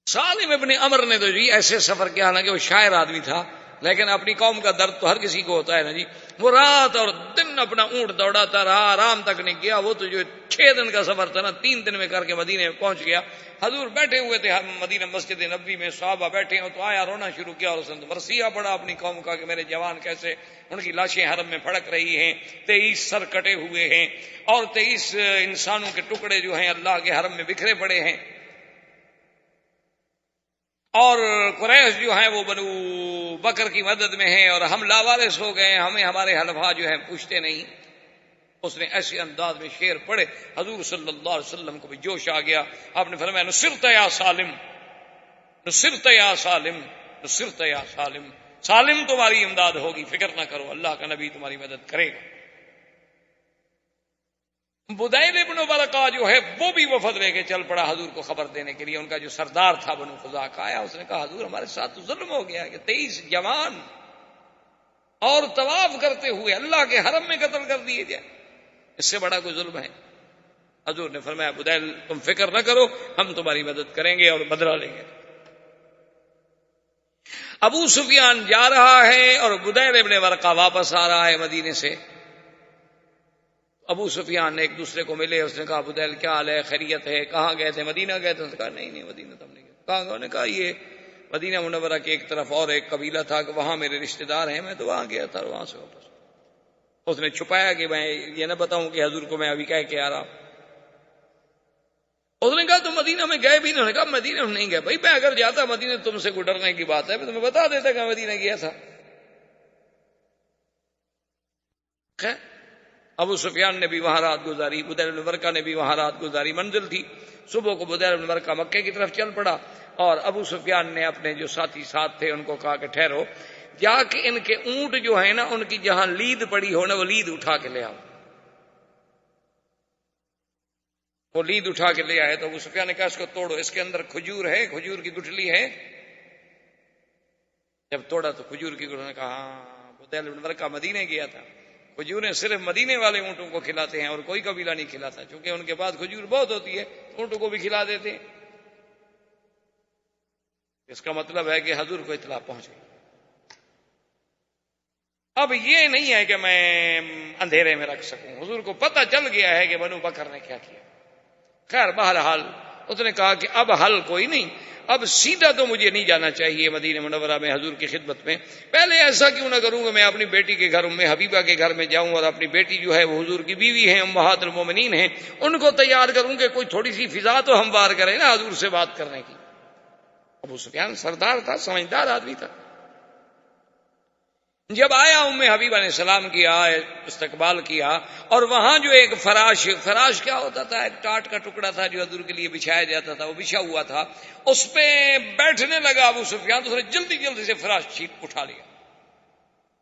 سالم ابن عمر نے تو جی ایسے سفر کیا، حالانکہ وہ شاعر آدمی تھا لیکن اپنی قوم کا درد تو ہر کسی کو ہوتا ہے نا جی. وہ رات اور دن اپنا اونٹ دوڑاتا رہا، آرام تک نہیں کیا. وہ تو جو 6 دن کا سفر تھا نا 3 دن میں کر کے مدینے میں پہنچ گیا. حضور بیٹھے ہوئے تھے مدینہ مسجد نبوی میں، صحابہ بیٹھے ہیں، تو آیا رونا شروع کیا اور اس نے مرثیہ پڑا اپنی قوم کا کہ میرے جوان کیسے ان کی لاشیں حرم میں پھڑک رہی ہیں، 23 سر کٹے ہوئے ہیں اور 23 انسانوں کے ٹکڑے جو ہیں اللہ کے حرم میں بکھرے پڑے ہیں، اور قریش جو ہیں وہ بنو بکر کی مدد میں ہیں اور ہم لاوارث ہو گئے ہیں، ہمیں ہمارے حلفاء جو ہیں پوچھتے نہیں. اس نے ایسے انداز میں شعر پڑھے، حضور صلی اللہ علیہ وسلم کو بھی جوش آ گیا. آپ نے فرمایا نصرت یا سالم، نصرت یا سالم، نصرت یا سالم، سالم تمہاری امداد ہوگی، فکر نہ کرو، اللہ کا نبی تمہاری مدد کرے گا. بدیل ابن ورقہ جو ہے وہ بھی وفد لے کے چل پڑا حضور کو خبر دینے کے لیے. ان کا جو سردار تھا بنو خزاعہ کا آیا، اس نے کہا حضور ہمارے ساتھ تو ظلم ہو گیا کہ 23 جوان اور طواف کرتے ہوئے اللہ کے حرم میں قتل کر دیے جائیں، اس سے بڑا کوئی ظلم ہے؟ حضور نے فرمایا بدیل تم فکر نہ کرو، ہم تمہاری مدد کریں گے اور بدلہ لیں گے. ابو سفیان جا رہا ہے اور بدیل ابن ورقہ واپس آ رہا ہے مدینے سے. ابو سفیان نے ایک دوسرے کو ملے، اس نے کہا بدیل کیا حال ہے، خیریت ہے، کہاں گئے تھے، مدینہ گئے تھے؟ اس نے کہا نہیں مدینہ تو ہم نہیں گئے. کہاں گئے؟ انہوں نے کہا یہ مدینہ منورہ کی ایک طرف اور ایک قبیلہ تھا کہ وہاں میرے رشتہ دار ہیں، میں تو وہاں گیا تھا اور وہاں سے واپس. اس نے چھپایا کہ میں یہ نہ بتاؤں کہ حضور کو میں ابھی کہہ کے آ رہا ہوں. اس نے کہا تم مدینہ میں گئے بھی؟ انہوں نے کہا مدینہ میں نہیں گئے. بھائی میں اگر جاتا مدینہ تم سے کوئی ڈرنے کی بات ہے میں تمہیں بتا دیتا کہ میں مدینہ گیا تھا. خیر ابو سفیان نے بھی وہاں رات گزاری، بدیل بن ورقہ نے بھی وہاں رات گزاری. منزل تھی صبح کو بدیل بن ورقہ مکے کی طرف چل پڑا اور ابو سفیان نے اپنے جو ساتھی ساتھ تھے ان کو کہا کہ ٹھہرو، جا کے ان کے اونٹ جو ہے نا ان کی جہاں لید پڑی ہو نا وہ لید اٹھا کے لے آؤ. وہ لید اٹھا کے لے آئے تو ابو سفیان نے کہا اس کو توڑو، اس کے اندر کھجور ہے، کھجور کی گٹھلی ہے. جب توڑا تو کھجور کی گٹھلی نے کہا ہاں بدیل بن ورقہ مدینے گیا تھا، کھجوریں صرف مدینے والے اونٹوں کو کھلاتے ہیں اور کوئی قبیلہ نہیں کھلاتا، چونکہ ان کے پاس کھجور بہت ہوتی ہے اونٹوں کو بھی کھلا دیتے ہیں. اس کا مطلب ہے کہ حضور کو اطلاع پہنچ گئی. اب یہ نہیں ہے کہ میں اندھیرے میں رکھ سکوں، حضور کو پتہ چل گیا ہے کہ بنو بکر نے کیا کیا. خیر بہرحال اس نے کہا کہ اب حل کوئی نہیں، اب سیدھا تو مجھے نہیں جانا چاہیے مدینہ منورہ میں حضور کی خدمت میں. پہلے ایسا کیوں نہ کروں کہ میں اپنی بیٹی کے گھر ام حبیبہ کے گھر میں جاؤں اور اپنی بیٹی جو ہے وہ حضور کی بیوی ہیں، امہات المومنین ہیں، ان کو تیار کروں کہ کوئی تھوڑی سی فضا تو ہموار کرے نا حضور سے بات کرنے کی. ابو سفیان سردار تھا، سمجھدار آدمی تھا. جب آیا ام حبیبہ نے سلام کیا، استقبال کیا اور وہاں جو ایک فراش کیا ہوتا تھا، ایک ٹاٹ کا ٹکڑا تھا جو حضور کے لیے بچھایا جاتا تھا، وہ بچھا ہوا تھا، اس پہ بیٹھنے لگا ابو سفیان. تو اس نے جلدی جلدی سے فراش چھیٹ اٹھا لیا،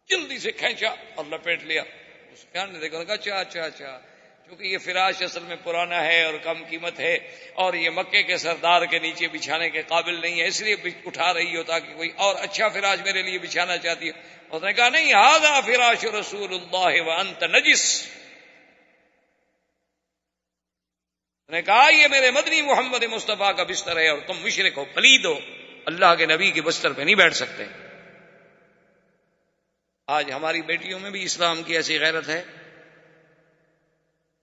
جلدی سے کھینچا اور لپیٹ لیا. ابو سفیان نے دیکھا کہا اچھا کیونکہ یہ فراش اصل میں پرانا ہے اور کم قیمت ہے اور یہ مکے کے سردار کے نیچے بچھانے کے قابل نہیں ہے، اس لیے اٹھا رہی ہو تاکہ کوئی اور اچھا فراش میرے لیے بچھانا چاہتی ہے. اس نے کہا نہیں، ھذا فراش رسول اللہ وانت نجس. اس نے کہا یہ میرے مدنی محمد مصطفیٰ کا بستر ہے اور تم مشرک ہو، پلید ہو، اللہ کے نبی کے بستر پہ نہیں بیٹھ سکتے. آج ہماری بیٹیوں میں بھی اسلام کی ایسی غیرت ہے،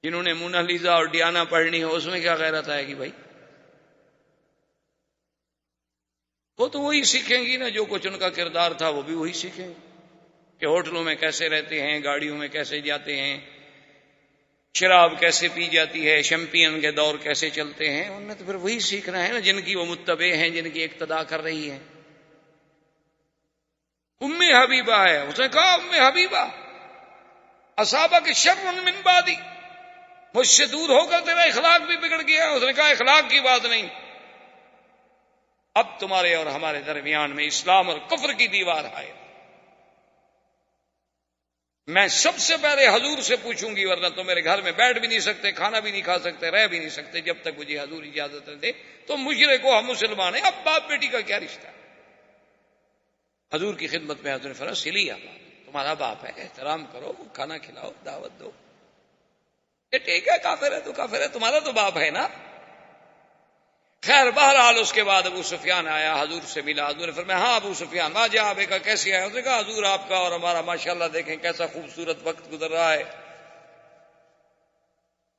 جنہوں نے مونالیزا اور ڈیانا پڑھنی ہو اس میں کیا غیرت آئے گی بھائی؟ وہ تو وہی سیکھیں گی نا جو کچھ ان کا کردار تھا، وہ بھی وہی سیکھیں گے کہ ہوٹلوں میں کیسے رہتے ہیں، گاڑیوں میں کیسے جاتے ہیں، شراب کیسے پی جاتی ہے، شیمپین کے دور کیسے چلتے ہیں. انہوں نے تو پھر وہی سیکھنا ہے نا جن کی وہ متبع ہیں، جن کی اقتداء کر رہی ہے. ام حبیبہ ہے، اس نے کہا ام حبیبہ اصابک شر من بعدی، مجھ سے دور ہو کر تیرا اخلاق بھی بگڑ گیا. اس نے کہا اخلاق کی بات نہیں، اب تمہارے اور ہمارے درمیان میں اسلام اور کفر کی دیوار ہے. میں سب سے پہلے حضور سے پوچھوں گی، ورنہ تو میرے گھر میں بیٹھ بھی نہیں سکتے، کھانا بھی نہیں کھا سکتے، رہ بھی نہیں سکتے جب تک مجھے حضور اجازت نہ دے. تو مشرک ہو ہم مسلمان ہیں، اب باپ بیٹی کا کیا رشتہ؟ حضور کی خدمت میں حضور نے فرمایا سلی آپ، تمہارا باپ ہے، احترام کرو، کھانا کھلاؤ، دعوت دو. یہ ٹھیک ہے، کافر ہے تو کافر ہے، تمہارا تو باپ ہے نا. خیر بہرحال اس کے بعد ابو سفیان آیا، حضور سے ملا. حضور نے فرمایا ہاں ابو سفیان ما جاء بک، کیسے آیا؟ اس نے کہا حضور آپ کا اور ہمارا ماشاءاللہ دیکھیں کیسا خوبصورت وقت گزر رہا ہے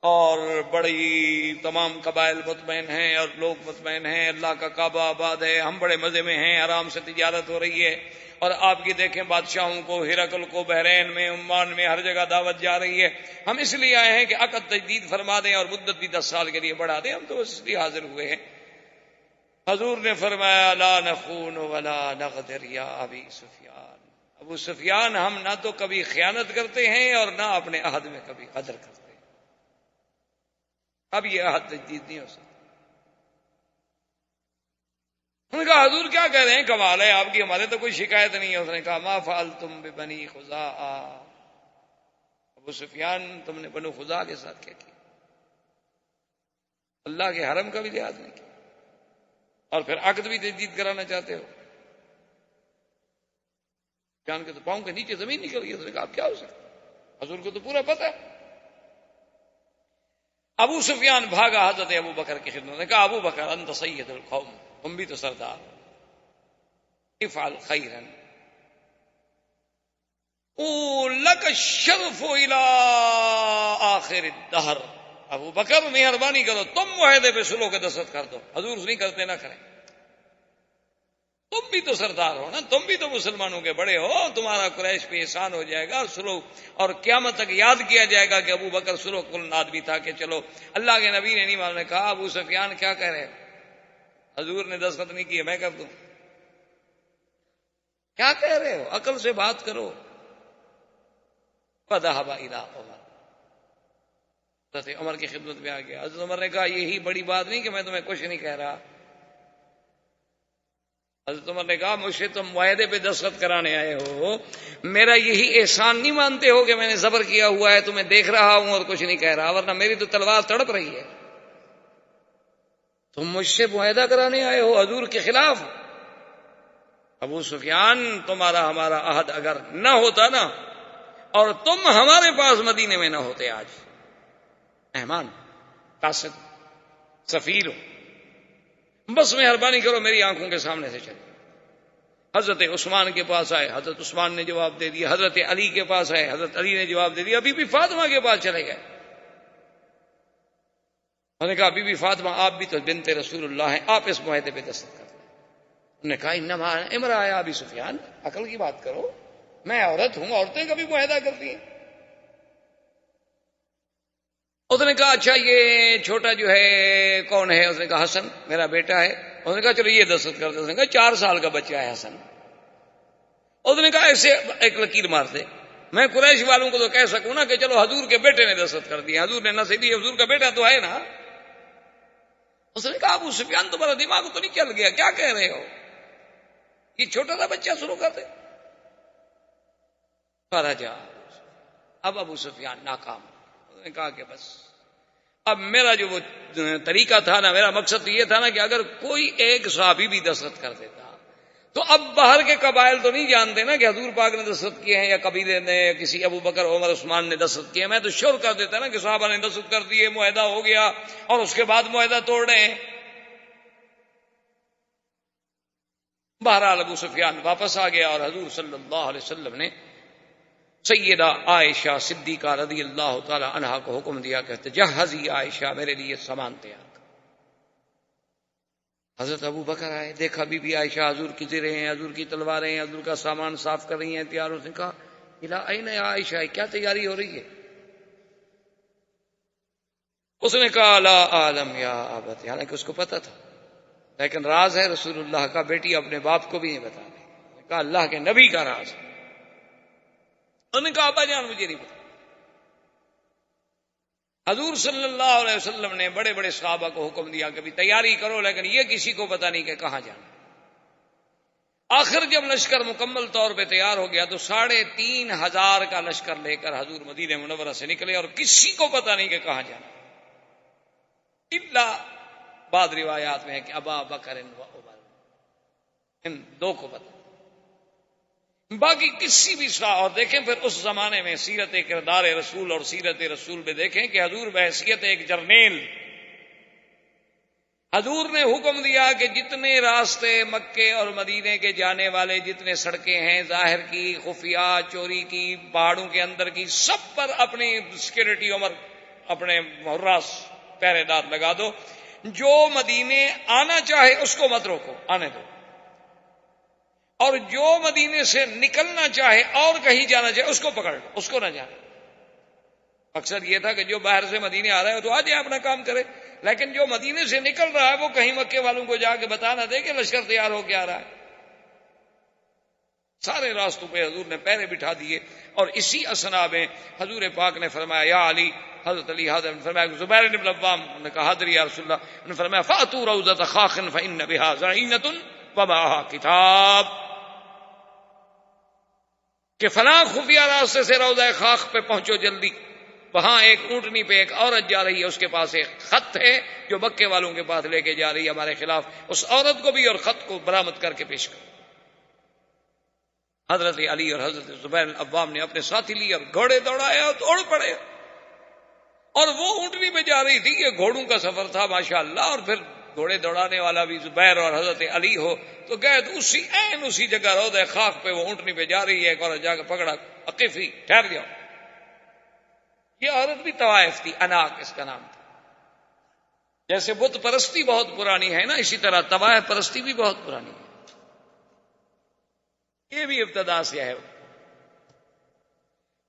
اور بڑی تمام قبائل مطمئن ہیں اور لوگ مطمئن ہیں، اللہ کا کعبہ آباد ہے، ہم بڑے مزے میں ہیں، آرام سے تجارت ہو رہی ہے. اور آپ کی دیکھیں بادشاہوں کو، ہرقل کو بحرین میں، عمان میں، ہر جگہ دعوت جا رہی ہے. ہم اس لیے آئے ہیں کہ عقد تجدید فرما دیں اور مدت بھی 10 سال کے لیے بڑھا دیں، ہم تو اس لیے حاضر ہوئے ہیں. حضور نے فرمایا لا نخون ولا نغدر یا ابی سفیان، ابو سفیان ہم نہ تو کبھی خیانت کرتے ہیں اور نہ اپنے عہد میں کبھی غدر کرتے ہیں. اب یہ عہد تجدید نہیں ہو سکتا. انہوں نے کہا حضور کیا کہہ رہے ہیں، کمال ہے آپ کی، ہمارے تو کوئی شکایت نہیں ہے. اس نے کہا ما فعلتم ببنی خزاعہ، ابو سفیان تم نے بنو خزاعہ کے ساتھ کیا کیا؟ اللہ کے حرم کا بھی لحاظ نہیں کیا اور پھر عقد بھی تجدید کرانا چاہتے ہو. جان کے تو پاؤں کے نیچے زمین نکل گئی. اس نے کہا اب کیا ہو سکتا، حضور کو تو پورا پتہ ہے. ابو سفیان بھاگا حضرت ابو بکر کی خدمت نے کہا ابو بکر انت سید القوم، تم بھی تو سردار، افعل خیرا لک الشرف الى آخر الدہر. ابو بکر مہربانی کرو تم معاہدے پہ سلو کے دستخط کر دو، حضور نہیں کرتے نہ کریں. تم بھی تو سردار ہو نا، تم بھی تو مسلمانوں کے بڑے ہو، تمہارا قریش پہ احسان ہو جائے گا سلو، اور قیامت تک یاد کیا جائے گا کہ ابو بکر سلو کل آدمی تھا کہ چلو اللہ کے نبی نے نہیں مانا. نے کہا ابو سفیان کیا کہہ رہے، حضور نے دستخط نہیں کیے میں کر دوں، کیا کہہ رہے ہو، عقل سے بات کرو. فذهب الى عمر، حضرت عمر کی خدمت میں آ گیا. حضرت عمر نے کہا یہی بڑی بات نہیں کہ میں تمہیں کچھ نہیں کہہ رہا. حضرت عمر نے کہا مجھ سے تم معاہدے پہ دستخط کرانے آئے ہو، میرا یہی احسان نہیں مانتے ہو کہ میں نے صبر کیا ہوا ہے، تمہیں دیکھ رہا ہوں اور کچھ نہیں کہہ رہا، ورنہ میری تو تلوار تڑپ رہی ہے. تم مجھ سے معاہدہ کرانے آئے ہو حضور کے خلاف. ابو سفیان تمہارا ہمارا عہد اگر نہ ہوتا نا، اور تم ہمارے پاس مدینے میں نہ ہوتے، آج مہمان قاصد سفیر ہو، بس مہربانی کرو میری آنکھوں کے سامنے سے چلے. حضرت عثمان کے پاس آئے، حضرت عثمان نے جواب دے دیا. حضرت علی کے پاس آئے، حضرت علی نے جواب دے دیا. ابھی بھی فاطمہ کے پاس چلے گئے. انہوں نے کہا بی بی فاطمہ آپ بھی تو بنت رسول اللہ ہیں، آپ اس معاہدے پہ دستخط کر دیں. انہوں نے کہا انما امرأ یا ابی سفیان، عقل کی بات کرو، میں عورت ہوں، عورتیں کبھی معاہدہ کرتی ہیں. اس نے کہا اچھا یہ چھوٹا جو ہے کون ہے؟ اس نے کہا حسن میرا بیٹا ہے. اس نے کہا چلو یہ دستخط کر دے. اس نے کہا 4 سال کا بچہ ہے حسن. اس نے کہا ایسے ایک لکیر مار دے، میں قریش والوں کو تو کہہ سکوں نا کہ چلو حضور کے بیٹے نے دستخط کر دیا، حضور نے نہ صحیح، حضور کا بیٹا تو ہے نا. اس نے کہا ابو سفیان تمہارا دماغ تو نہیں چل گیا، کیا کہہ رہے ہو، یہ چھوٹا سا بچہ شروع کر دے. فرجا، اب ابو سفیان ناکام. اس نے کہا کہ بس اب میرا جو وہ طریقہ تھا نا، میرا مقصد تو یہ تھا نا کہ اگر کوئی ایک صحابی بھی دستخط کر دیتا تو اب باہر کے قبائل تو نہیں جانتے نا کہ حضور پاک نے دستخط کیے ہیں یا قبیلے نے کسی ابو بکر عمر عثمان نے دستخط کیے. میں تو شور کر دیتا نا کہ صحابہ نے دستخط کر دیے، معاہدہ ہو گیا، اور اس کے بعد معاہدہ توڑ رہے ہیں. بہرحال ابو سفیان واپس آ گیا اور حضور صلی اللہ علیہ وسلم نے سیدہ عائشہ صدیقہ رضی اللہ تعالی عنہا کو حکم دیا کہ تجہزی عائشہ، میرے لیے سامان تیار. حضرت ابو بکر آئے، دیکھا بی بی عائشہ حضور کی زرہیں ہیں، حضور کی تلواریں ہیں، حضور کا سامان صاف کر رہی ہیں، تیار. اس نے کہا الا این یا عائشہ، کیا تیاری ہو رہی ہے؟ اس نے کہا لا عالم یا ابت، حالانکہ اس کو پتا تھا لیکن راز ہے رسول اللہ کا، بیٹی اپنے باپ کو بھی نہیں بتا رہی. کہا اللہ کے نبی کا راز ہے. انہوں نے کہا ابا جان مجھے نہیں پتا. حضور صلی اللہ علیہ وسلم نے بڑے بڑے صحابہ کو حکم دیا کہ بھی تیاری کرو، لیکن یہ کسی کو پتا نہیں کہ کہاں جانا. آخر جب لشکر مکمل طور پہ تیار ہو گیا تو 3500 کا لشکر لے کر حضور مدینہ منورہ سے نکلے، اور کسی کو پتا نہیں کہ کہاں جانا، الا بعض روایات میں ہے کہ ابا بکر و عمر، ان 2 کو پتا، باقی کسی بھی اور دیکھیں پھر اس زمانے میں سیرت کردار رسول اور سیرت رسول میں دیکھیں کہ حضور بحیثیت ایک جرنیل، حضور نے حکم دیا کہ جتنے راستے مکے اور مدینے کے جانے والے، جتنے سڑکیں ہیں ظاہر کی، خفیہ، چوری کی، پہاڑوں کے اندر کی، سب پر اپنی سیکورٹی عمر اپنے حراس پہرے دار لگا دو. جو مدینے آنا چاہے اس کو مت روکو، آنے دو، اور جو مدینے سے نکلنا چاہے اور کہیں جانا چاہے اس کو پکڑ لو، اس کو نہ جانے. مقصد یہ تھا کہ جو باہر سے مدینے آ رہا ہے تو آ جائے اپنا کام کرے، لیکن جو مدینے سے نکل رہا ہے وہ کہیں مکے والوں کو جا کے بتا نہ دے کہ لشکر تیار ہو کے آ رہا ہے. سارے راستوں پہ حضور نے پیرے بٹھا دیے، اور اسی اسنا میں حضور پاک نے فرمایا یا علی، حضرت علی حاضر نے فرمایا زبیر بن العوام نے کہا حاضر یا رسول اللہ، انہوں نے فرمایا فاتوا روضۃ خاخ فإن بها ضعینۃ ومعها کتاب، کہ فلاں خفیہ راستے سے روضہ خاخ پہ پہنچو جلدی، وہاں ایک اونٹنی پہ ایک عورت جا رہی ہے، اس کے پاس ایک خط ہے جو مکے والوں کے پاس لے کے جا رہی ہے ہمارے خلاف، اس عورت کو بھی اور خط کو برآمد کر کے پیش کر۔ حضرت علی اور حضرت زبیر بن العوام نے اپنے ساتھی لیے اور گھوڑے دوڑائے اور دوڑ پڑے، اور وہ اونٹنی پہ جا رہی تھی، یہ گھوڑوں کا سفر تھا ماشاءاللہ، اور پھر گھوڑے دوڑانے والا بھی زبیر اور حضرت علی ہو تو گئے تو اسی جگہ روضہ خاک پہ وہ اونٹنی پہ جا رہی ہے، ایک عورت جا کے پکڑا، عقیفی ٹھہر جاؤ۔ یہ عورت بھی طوائف تھی، اناک اس کا نام تھا۔ جیسے بت پرستی بہت پرانی ہے نا، اسی طرح طوائف پرستی بھی بہت پرانی ہے، یہ بھی ابتدا سے ہے۔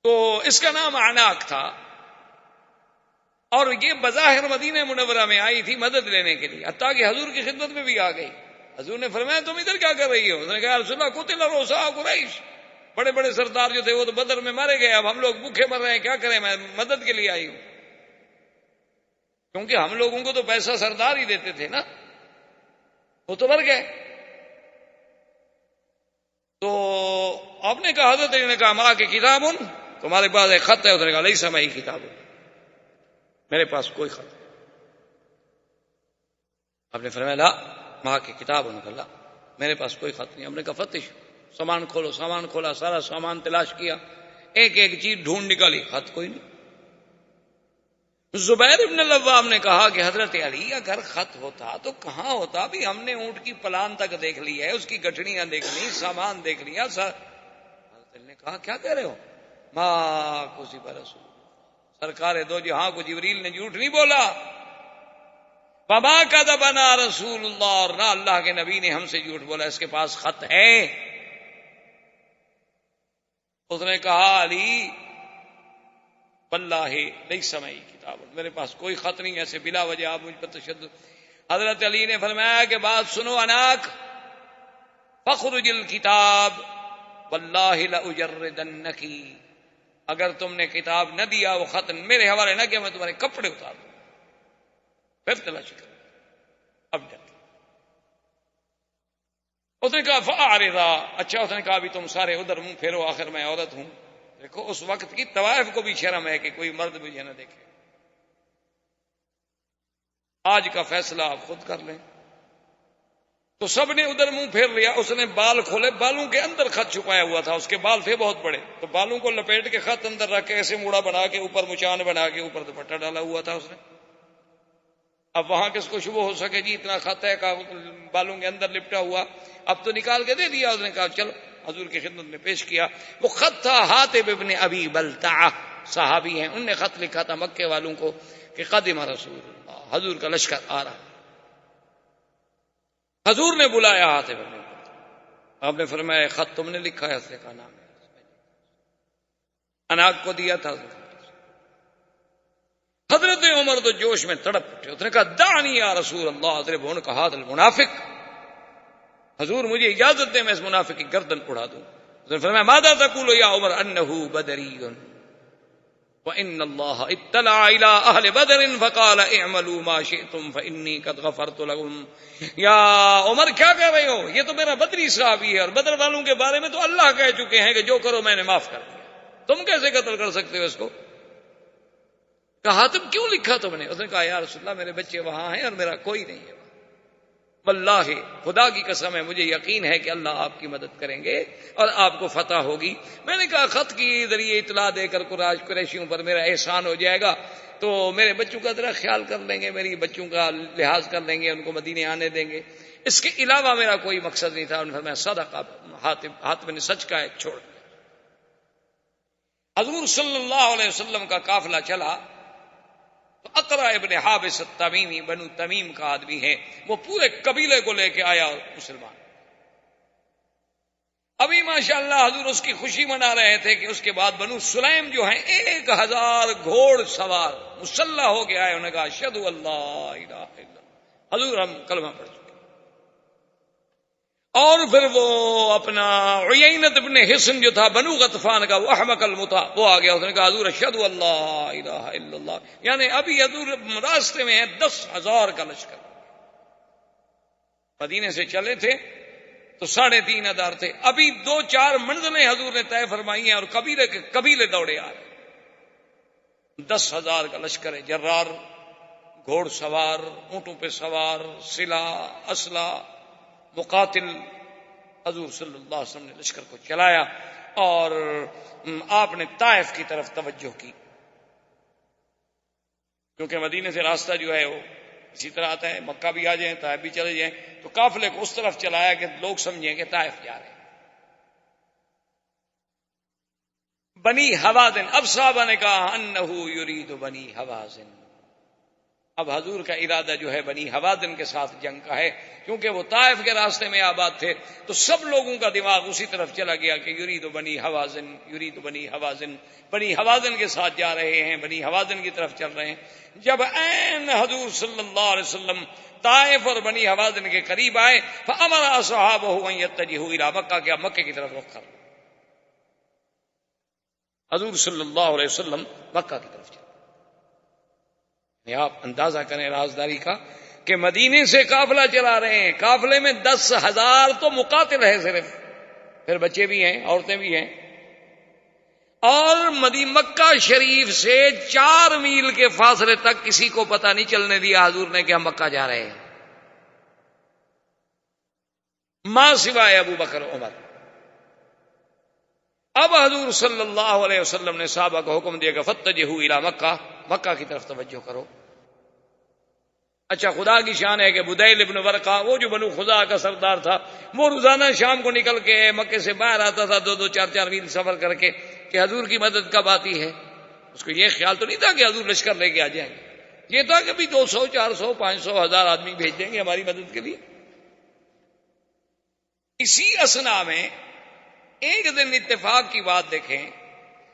تو اس کا نام اناک تھا، اور یہ بظاہر مدینہ منورہ میں آئی تھی مدد لینے کے لیے، حتیٰ کہ حضور کی خدمت میں بھی آ گئی۔ حضور نے فرمایا تم ادھر کیا کر رہی ہو؟ اس نے کہا رسول اللہ قتل رؤساء قریش، بڑے بڑے سردار جو تھے وہ تو بدر میں مارے گئے، اب ہم لوگ بھوکے مر رہے ہیں، کیا کریں، میں مدد کے لیے آئی ہوں، کیونکہ ہم لوگوں کو تو پیسہ سردار ہی دیتے تھے نا، وہ تو مر گئے۔ تو آپ نے کہا، حضرت نے کہا ماں کے کتاب تمہارے پاس ایک خط ہے؟ اس نے کہا لیس معی کتاب، میرے پاس کوئی خط نہیں۔ آپ نے فرمایا لا ماں کی کتاب، انہوں نے کہا میرے پاس کوئی خط نہیں۔ ہم نے کہا فتش، سامان کھولو، سامان کھولا، سارا سامان تلاش کیا، ایک ایک چیز ڈھونڈ نکالی، خط کوئی نہیں۔ زبیر بن العوام نے کہا کہ حضرت علی اگر خط ہوتا تو کہاں ہوتا، بھی ہم نے اونٹ کی پلان تک دیکھ لی ہے، اس کی گٹھڑیاں دیکھ لی، سامان دیکھ لیا۔ حضرت علی نے کہا کیا کہہ رہے ہو؟ ماں کسی پر رسول سرکار دو جہاں کو جبریل نے جھوٹ نہیں بولا، وما کذبنا رسول اللہ، اور نہ اللہ کے نبی نے ہم سے جھوٹ بولا، اس کے پاس خط ہے۔ اس نے کہا علی واللہ لیس معی کتاب، میرے پاس کوئی خط نہیں، ایسے بلا وجہ آپ مجھ پر تشدد۔ حضرت علی نے فرمایا کہ بات سنو اناک، فخرج الکتاب واللہ لاجردنکی، اگر تم نے کتاب نہ دیا، وہ خط میرے حوالے نہ کیا، میں تمہارے کپڑے اتار دوں، پھر تلاشی کرو۔ اب ڈر اس نے کہا فاعرضا، اچھا اس نے کہا بھی تم سارے ادھر منہ پھیرو، آخر میں عورت ہوں۔ دیکھو اس وقت کی طوائف کو بھی شرم ہے کہ کوئی مرد مجھے نہ دیکھے۔ آج کا فیصلہ آپ خود کر لیں۔ تو سب نے ادھر منہ پھیر لیا، اس نے بال کھولے، بالوں کے اندر خط چھپایا ہوا تھا، اس کے بال تھے بہت بڑے، تو بالوں کو لپیٹ کے خط اندر رکھ کے ایسے موڑا بنا کے اوپر مچان بنا کے اوپر دوپٹہ ڈالا ہوا تھا اس نے۔ اب وہاں کس کو شبہ ہو سکے جی اتنا خط ہے بالوں کے اندر لپٹا ہوا، اب تو نکال کے دے دیا۔ اس نے کہا چلو، حضور کی خدمت میں پیش کیا۔ وہ خط تھا حاتب ابن ابی بلتعہ، صحابی ہیں، ان نے خط لکھا تھا مکے والوں کو کہ قدم رسول اللہ، حضور کا لشکر آ رہا۔ حضور نے بلایا حاتب ابن ابی بلتعہ، آپ نے فرمایا خط تم نے لکھا ہے؟ اس نے کہا نام ہے، اناک کو دیا تھا۔ حضرت عمر تو جوش میں تڑپ اٹھے، اس نے کہا دعنی یا رسول اللہ اضرب عنق ھذا المنافق، حضور مجھے اجازت دے میں اس منافق کی گردن اڑا دوں۔ حضور نے فرمایا ماذا تقول یا عمر انه بدری وان الله اطلع الى اهل بدر فقال اعملوا ما شئتم فاني قد غفرت لكم۔ یا عمر کیا کہہ رہے ہو، یہ تو میرا بدری صحابی ہے، اور بدر والوں کے بارے میں تو اللہ کہہ چکے ہیں کہ جو کرو میں نے معاف کر دیا، تم کیسے قتل کر سکتے ہو اس کو؟ کہا تم کیوں لکھا تم نے؟ اس نے کہا یا رسول اللہ میرے بچے وہاں ہیں اور میرا کوئی نہیں ہے، واللہ خدا کی قسم ہے مجھے یقین ہے کہ اللہ آپ کی مدد کریں گے اور آپ کو فتح ہوگی۔ میں نے کہا خط کی ذریعے اطلاع دے کر قریشیوں پر میرا احسان ہو جائے گا تو میرے بچوں کا ذرا خیال کر لیں گے، میری بچوں کا لحاظ کر لیں گے، ان کو مدینے آنے دیں گے، اس کے علاوہ میرا کوئی مقصد نہیں تھا۔ انہوں نے فرمایا صدقہ، حاتب نے سچ کہا ہے، چھوڑ۔ حضور صلی اللہ علیہ وسلم کا قافلہ چلا تو اقرع ابن حابس التمیمی، بنو تمیم کا آدمی ہے، وہ پورے قبیلے کو لے کے آیا مسلمان۔ ابھی ماشاءاللہ حضور اس کی خوشی منا رہے تھے کہ اس کے بعد بنو سلیم جو ہیں 1000 گھوڑ سوار مسلح ہو کے آئے، انہوں نے کہا اشہدو اللہ الہ الا اللہ، حضور ہم کلمہ پڑھ چکے۔ اور پھر وہ اپنا عیینت ابن حصن جو تھا بنو غطفان کا، وہ احمق المتا، وہ آ گیا، اس نے کہا حضور اشہد اللہ الہ الا اللہ، یعنی ابھی حضور راستے میں ہے 10,000 کا لشکر. مدینے سے چلے تھے تو 3,500 تھے، ابھی 2-4 منزلیں حضور نے طے فرمائی ہیں اور قبیلے دوڑے آ رہے. 10,000 کا لشکر ہے، جرار، گھوڑ سوار، اونٹوں پہ سوار، سلاح، اسلحہ، مقاتل. حضور صلی اللہ علیہ وسلم نے لشکر کو چلایا اور آپ نے طائف کی طرف توجہ کی، کیونکہ مدینے سے راستہ جو ہے وہ اسی طرح آتا ہے، مکہ بھی آ جائیں، طائف بھی چلے جائیں، تو قافلے کو اس طرف چلایا کہ لوگ سمجھیں کہ طائف جا رہے ہیں. بنی حوازن، اب صحابہ نے کہا انہو یرید بنی حوازن، اب حضور کا ارادہ جو ہے بنی حوازن کے ساتھ جنگ کا ہے، کیونکہ وہ طائف کے راستے میں آباد تھے تو سب لوگوں کا دماغ اسی طرف چلا گیا کہ یرید بنی حوازن، یرید بنی حوازن، بنی حوازن کے ساتھ جا رہے ہیں، بنی حوازن کی طرف چل رہے ہیں. جب عین حضور صلی اللہ علیہ وسلم طائف اور بنی حوازن کے قریب آئے فامر اصحابہ ان یتجہوا الی مکہ، کہ مکے کی طرف رخ کرو. حضور صلی اللہ علیہ وسلم مکہ کی طرف چلے. آپ اندازہ کریں رازداری کا کہ مدینے سے قافلہ چلا رہے ہیں، قافلے میں 10,000 تو مقاتل ہے صرف، پھر بچے بھی ہیں، عورتیں بھی ہیں، اور مکہ شریف سے 4 میل کے فاصلے تک کسی کو پتہ نہیں چلنے دیا حضور نے کہ ہم مکہ جا رہے ہیں، ماں سوائے ابو بکر عمر. اب حضور صلی اللہ علیہ وسلم نے صحابہ کو حکم دیا کہ فتجہوا الی مکہ، مکہ کی طرف توجہ کرو. اچھا، خدا کی شان ہے کہ بدیل ابن ورقہ، وہ جو بنو خزاعہ کا سردار تھا، وہ روزانہ شام کو نکل کے مکے سے باہر آتا تھا 2-2 4-4 میل سفر کر کے کہ حضور کی مدد کب آتی ہے. اس کو یہ خیال تو نہیں تھا کہ حضور لشکر لے کے آ جائیں گے، یہ تھا کہ بھی 200 400 500 1000 آدمی بھیج دیں گے ہماری مدد کے لیے. اسی اسنا میں ایک دن اتفاق کی بات دیکھیں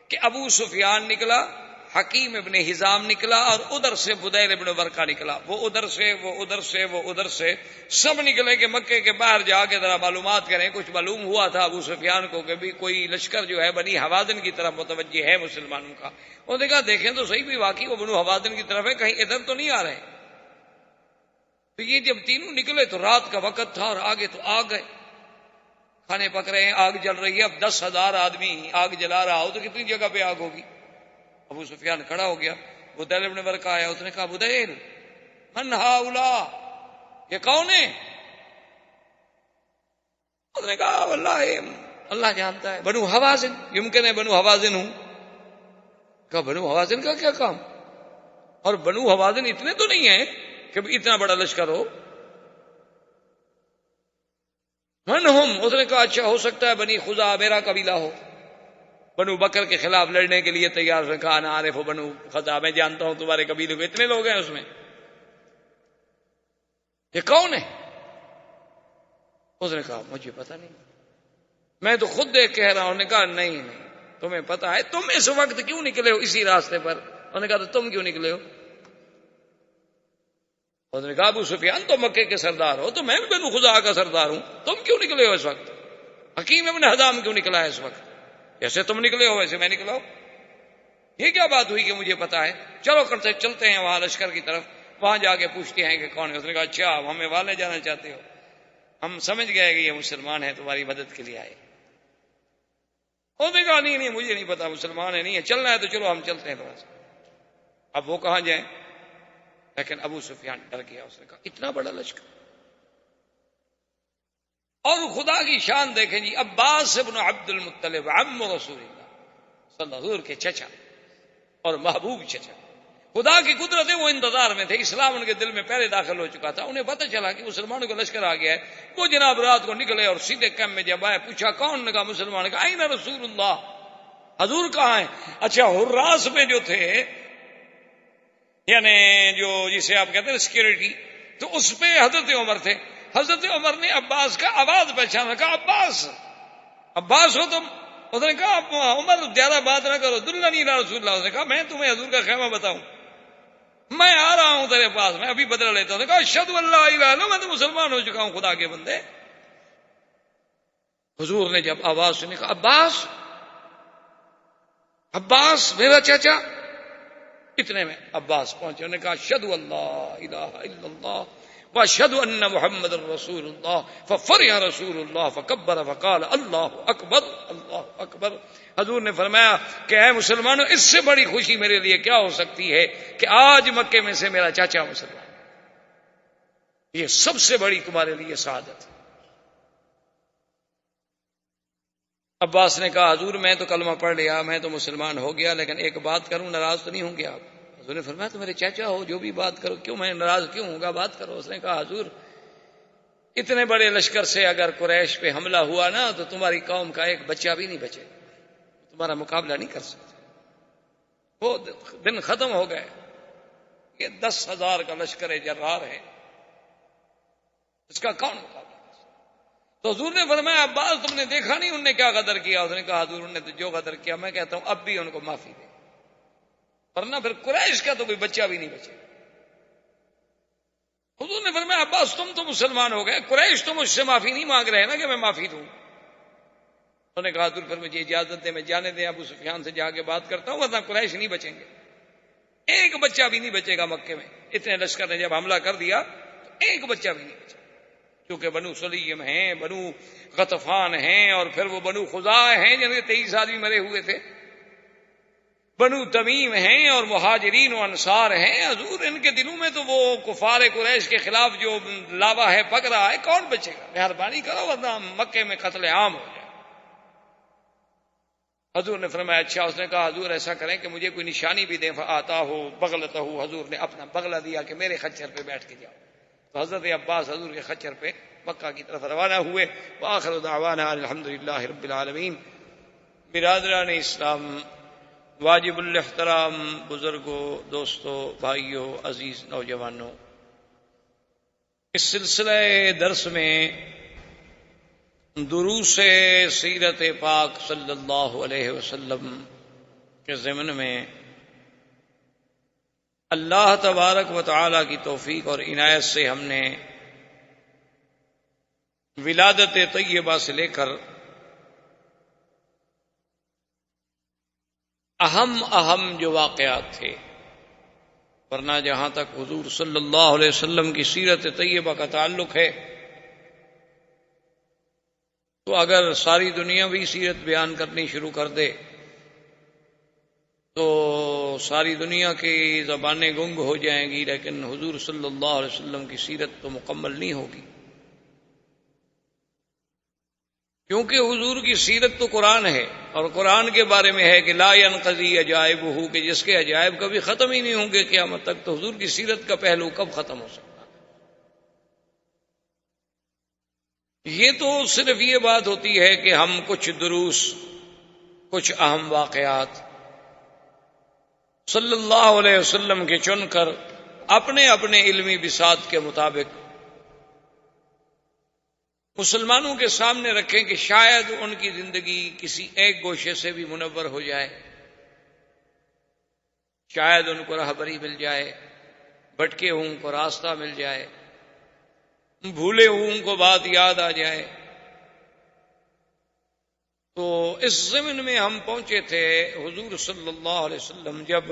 کہ ابو سفیان نکلا، حکیم ابن حزام نکلا، اور ادھر سے بدیل ابن ورقہ نکلا. وہ ادھر سے، وہ ادھر سے، وہ ادھر سے، سب نکلے کہ مکے کے باہر جا کے ذرا معلومات کریں. کچھ معلوم ہوا تھا ابو سفیان کو کہ بھی کوئی لشکر جو ہے بنی حوازن کی طرف متوجہ ہے مسلمانوں کا. انہوں نے کہا دیکھیں تو صحیح، بھی واقعی وہ بنو حوازن کی طرف ہے، کہیں ادھر تو نہیں آ رہے. تو یہ جب تینوں نکلے تو رات کا وقت تھا اور آگے تو آگ ہے، کھانے پک رہے ہیں، آگ جل رہی ہے. اب 10,000 آدمی آگ جلا رہا ہو تو کتنی جگہ پہ آگ ہوگی. ابو سفیان کھڑا ہو گیا، بدیل ابن ورقہ آیا، اس نے کہا بدیل من ہؤلاء، یہ کون ہے؟ اس نے کہا واللہ اللہ جانتا ہے، بنو حوازن، یمکن ہے بنو حوازن ہوں. کہا بنو حوازن کا کیا کام؟ اور بنو حوازن اتنے تو نہیں ہیں کہ اتنا بڑا لشکر ہو. من ہم، اس نے کہا اچھا ہو سکتا ہے بنی خزاعہ میرا قبیلہ ہو، بنو بکر کے خلاف لڑنے کے لیے تیار. سے کہا انا عارف بنو خزاعہ، میں جانتا ہوں تمہارے قبیلے کو، اتنے لوگ ہیں اس میں، یہ کون ہے؟ اس نے کہا مجھے پتہ نہیں، میں تو خود دیکھ کہہ رہا ہوں. نے کہا نہیں تمہیں پتہ ہے، تم اس وقت کیوں نکلے ہو اسی راستے پر؟ انہوں نے کہا تو تم کیوں نکلے ہو؟ اس نے کہا ابو سفیان تو مکے کے سردار ہو، تو میں بھی بنو خزاعہ کا سردار ہوں، تم کیوں نکلے ہو اس وقت؟ حکیم ابن حزام کیوں نکلا ہے اس وقت؟ جیسے تم نکلے ہو ویسے میں نکلا ہوں. یہ کیا بات ہوئی کہ مجھے پتا ہے؟ چلو چلتے ہیں وہاں لشکر کی طرف، وہاں جا کے پوچھتے ہیں کہ کون ہے. اس نے کہا اچھا آپ ہمیں والے جانا چاہتے ہو، ہم سمجھ گئے کہ یہ مسلمان ہیں، تمہاری مدد کے لیے آئے. اس نے کہا نہیں مجھے نہیں پتا، مسلمان ہے نہیں ہے، چلنا ہے تو چلو ہم چلتے ہیں تھوڑا سا. اب وہ کہاں جائیں؟ لیکن ابو سفیان ڈر گیا. اس نے کہا اتنا بڑا لشکر. اور خدا کی شان دیکھیں جی، عباس ابن عبد المطلب عم رسول اللہ صلی اللہ علیہ وسلم کے چچا اور محبوب چچا، خدا کی قدرت ہے وہ انتظار میں تھے. اسلام ان کے دل میں پہلے داخل ہو چکا تھا. انہیں پتہ چلا کہ مسلمانوں کا لشکر آ گیا ہے. وہ جناب رات کو نکلے اور سیدھے کیمپ میں جب آئے پوچھا کون؟ نے کہا مسلمان. نے کہا این رسول اللہ، حضور کہاں ہیں؟ اچھا حراس میں جو تھے، یعنی جو جسے آپ کہتے ہیں سیکورٹی، تو اس پہ حضرت عمر تھے. حضرت عمر نے عباس کا آواز پہچانا، کہا عباس، عباس ہو تم؟ اس نے کہا عمر زیادہ بات نہ کرو، دلنی الی رسول اللہ. اس نے کہا میں تمہیں حضور کا خیمہ بتاؤں، میں آ رہا ہوں تیرے پاس، میں ابھی بدلہ لیتا ہوں. نے کہا اشہد ان لا الہ الا اللہ، میں تو مسلمان ہو چکا ہوں خدا کے بندے. حضور نے جب آواز سنی کہا عباس، عباس میرا چچا. اتنے میں عباس پہنچے، انہوں نے کہا اشہد اللہ الہ الا اللہ واشہد ان محمد رسول اللہ. ففرح رسول اللہ فکبر فقال اللہ اکبر اللہ اکبر. حضور نے فرمایا کہ اے مسلمانوں، اس سے بڑی خوشی میرے لیے کیا ہو سکتی ہے کہ آج مکے میں سے میرا چاچا مسلمان. یہ سب سے بڑی تمہارے لیے سعادت ہے. عباس نے کہا حضور میں تو کلمہ پڑھ لیا، میں تو مسلمان ہو گیا، لیکن ایک بات کروں، ناراض تو نہیں ہوں گے آپ؟ حضور نے فرمایا تو میرے چاچا ہو، جو بھی بات کرو، کیوں میں ناراض کیوں ہوں گا، بات کرو. اس نے کہا حضور اتنے بڑے لشکر سے اگر قریش پہ حملہ ہوا نا تو تمہاری قوم کا ایک بچہ بھی نہیں بچے، تمہارا مقابلہ نہیں کر سکتے. وہ دن ختم ہو گئے. یہ 10,000 کا لشکر جرار ہے، اس کا کون مقابلہ؟ تو حضور نے فرمایا عباس تم نے دیکھا نہیں انہوں نے کیا غدر کیا؟ اس نے کہا حضور انہوں نے تو جو غدر کیا، میں کہتا ہوں اب بھی ان کو معافی دے، ورنہ پھر قریش کا تو کوئی بچہ بھی نہیں بچے. حضور نے فرمایا عباس تم تو مسلمان ہو گئے، قریش تو مجھ سے معافی نہیں مانگ رہے نا کہ میں معافی دوں. انہوں نے کہا حضور پھر مجھے اجازت دیں، میں جانے دیں ابو سفیان سے جا کے بات کرتا ہوں، ورنہ قریش نہیں بچیں گے، ایک بچہ بھی نہیں بچے گا مکے میں. اتنے لشکر نے جب حملہ کر دیا تو ایک بچہ بھی نہیں بچا، کیونکہ بنو سلیم ہیں، بنو غطفان ہیں، اور پھر وہ بنو خزاع ہیں جن کے 23 آدمی مرے ہوئے تھے، بنو تمیم ہیں، اور مہاجرین و انصار ہیں. حضور ان کے دلوں میں تو وہ کفار قریش کے خلاف جو لاوا ہے پک رہا ہے، کون بچے گا؟ مہربانی کرو ورنہ مکے میں قتل عام ہو جائے. حضور نے فرمایا اچھا. اس نے کہا حضور ایسا کریں کہ مجھے کوئی نشانی بھی دیں. فآتا ہو بغلتہ، حضور نے اپنا بغلہ دیا کہ میرے خچر پہ بیٹھ کے جاؤ. تو حضرت عباس حضور کے خچر پہ مکہ کی طرف روانہ ہوئے. وآخر دعوانا الحمدللہ رب العالمین. برادران اسلام، واجب الاحترام بزرگوں، دوستوں، بھائیوں، عزیز نوجوانوں، اس سلسلہ درس میں دروس سیرت پاک صلی اللہ علیہ وسلم کے ضمن میں اللہ تبارک و تعالی کی توفیق اور عنایت سے ہم نے ولادت طیبہ سے لے کر اہم جو واقعات تھے، ورنہ جہاں تک حضور صلی اللہ علیہ وسلم کی سیرت طیبہ کا تعلق ہے تو اگر ساری دنیا بھی سیرت بیان کرنی شروع کر دے تو ساری دنیا کی زبانیں گنگ ہو جائیں گی، لیکن حضور صلی اللہ علیہ وسلم کی سیرت تو مکمل نہیں ہوگی، کیونکہ حضور کی سیرت تو قرآن ہے، اور قرآن کے بارے میں ہے کہ لا ينقضی عجائبہ، کہ جس کے عجائب کبھی ختم ہی نہیں ہوں گے قیامت تک. تو حضور کی سیرت کا پہلو کب ختم ہو سکتا؟ یہ تو صرف یہ بات ہوتی ہے کہ ہم کچھ دروس، کچھ اہم واقعات صلی اللہ علیہ وسلم کے چن کر اپنے اپنے علمی بساط کے مطابق مسلمانوں کے سامنے رکھیں کہ شاید ان کی زندگی کسی ایک گوشے سے بھی منور ہو جائے، شاید ان کو رہبری مل جائے، بھٹکے ہوں کو راستہ مل جائے، بھولے ہوں کو بات یاد آ جائے. تو اس ضمن میں ہم پہنچے تھے حضور صلی اللہ علیہ وسلم جب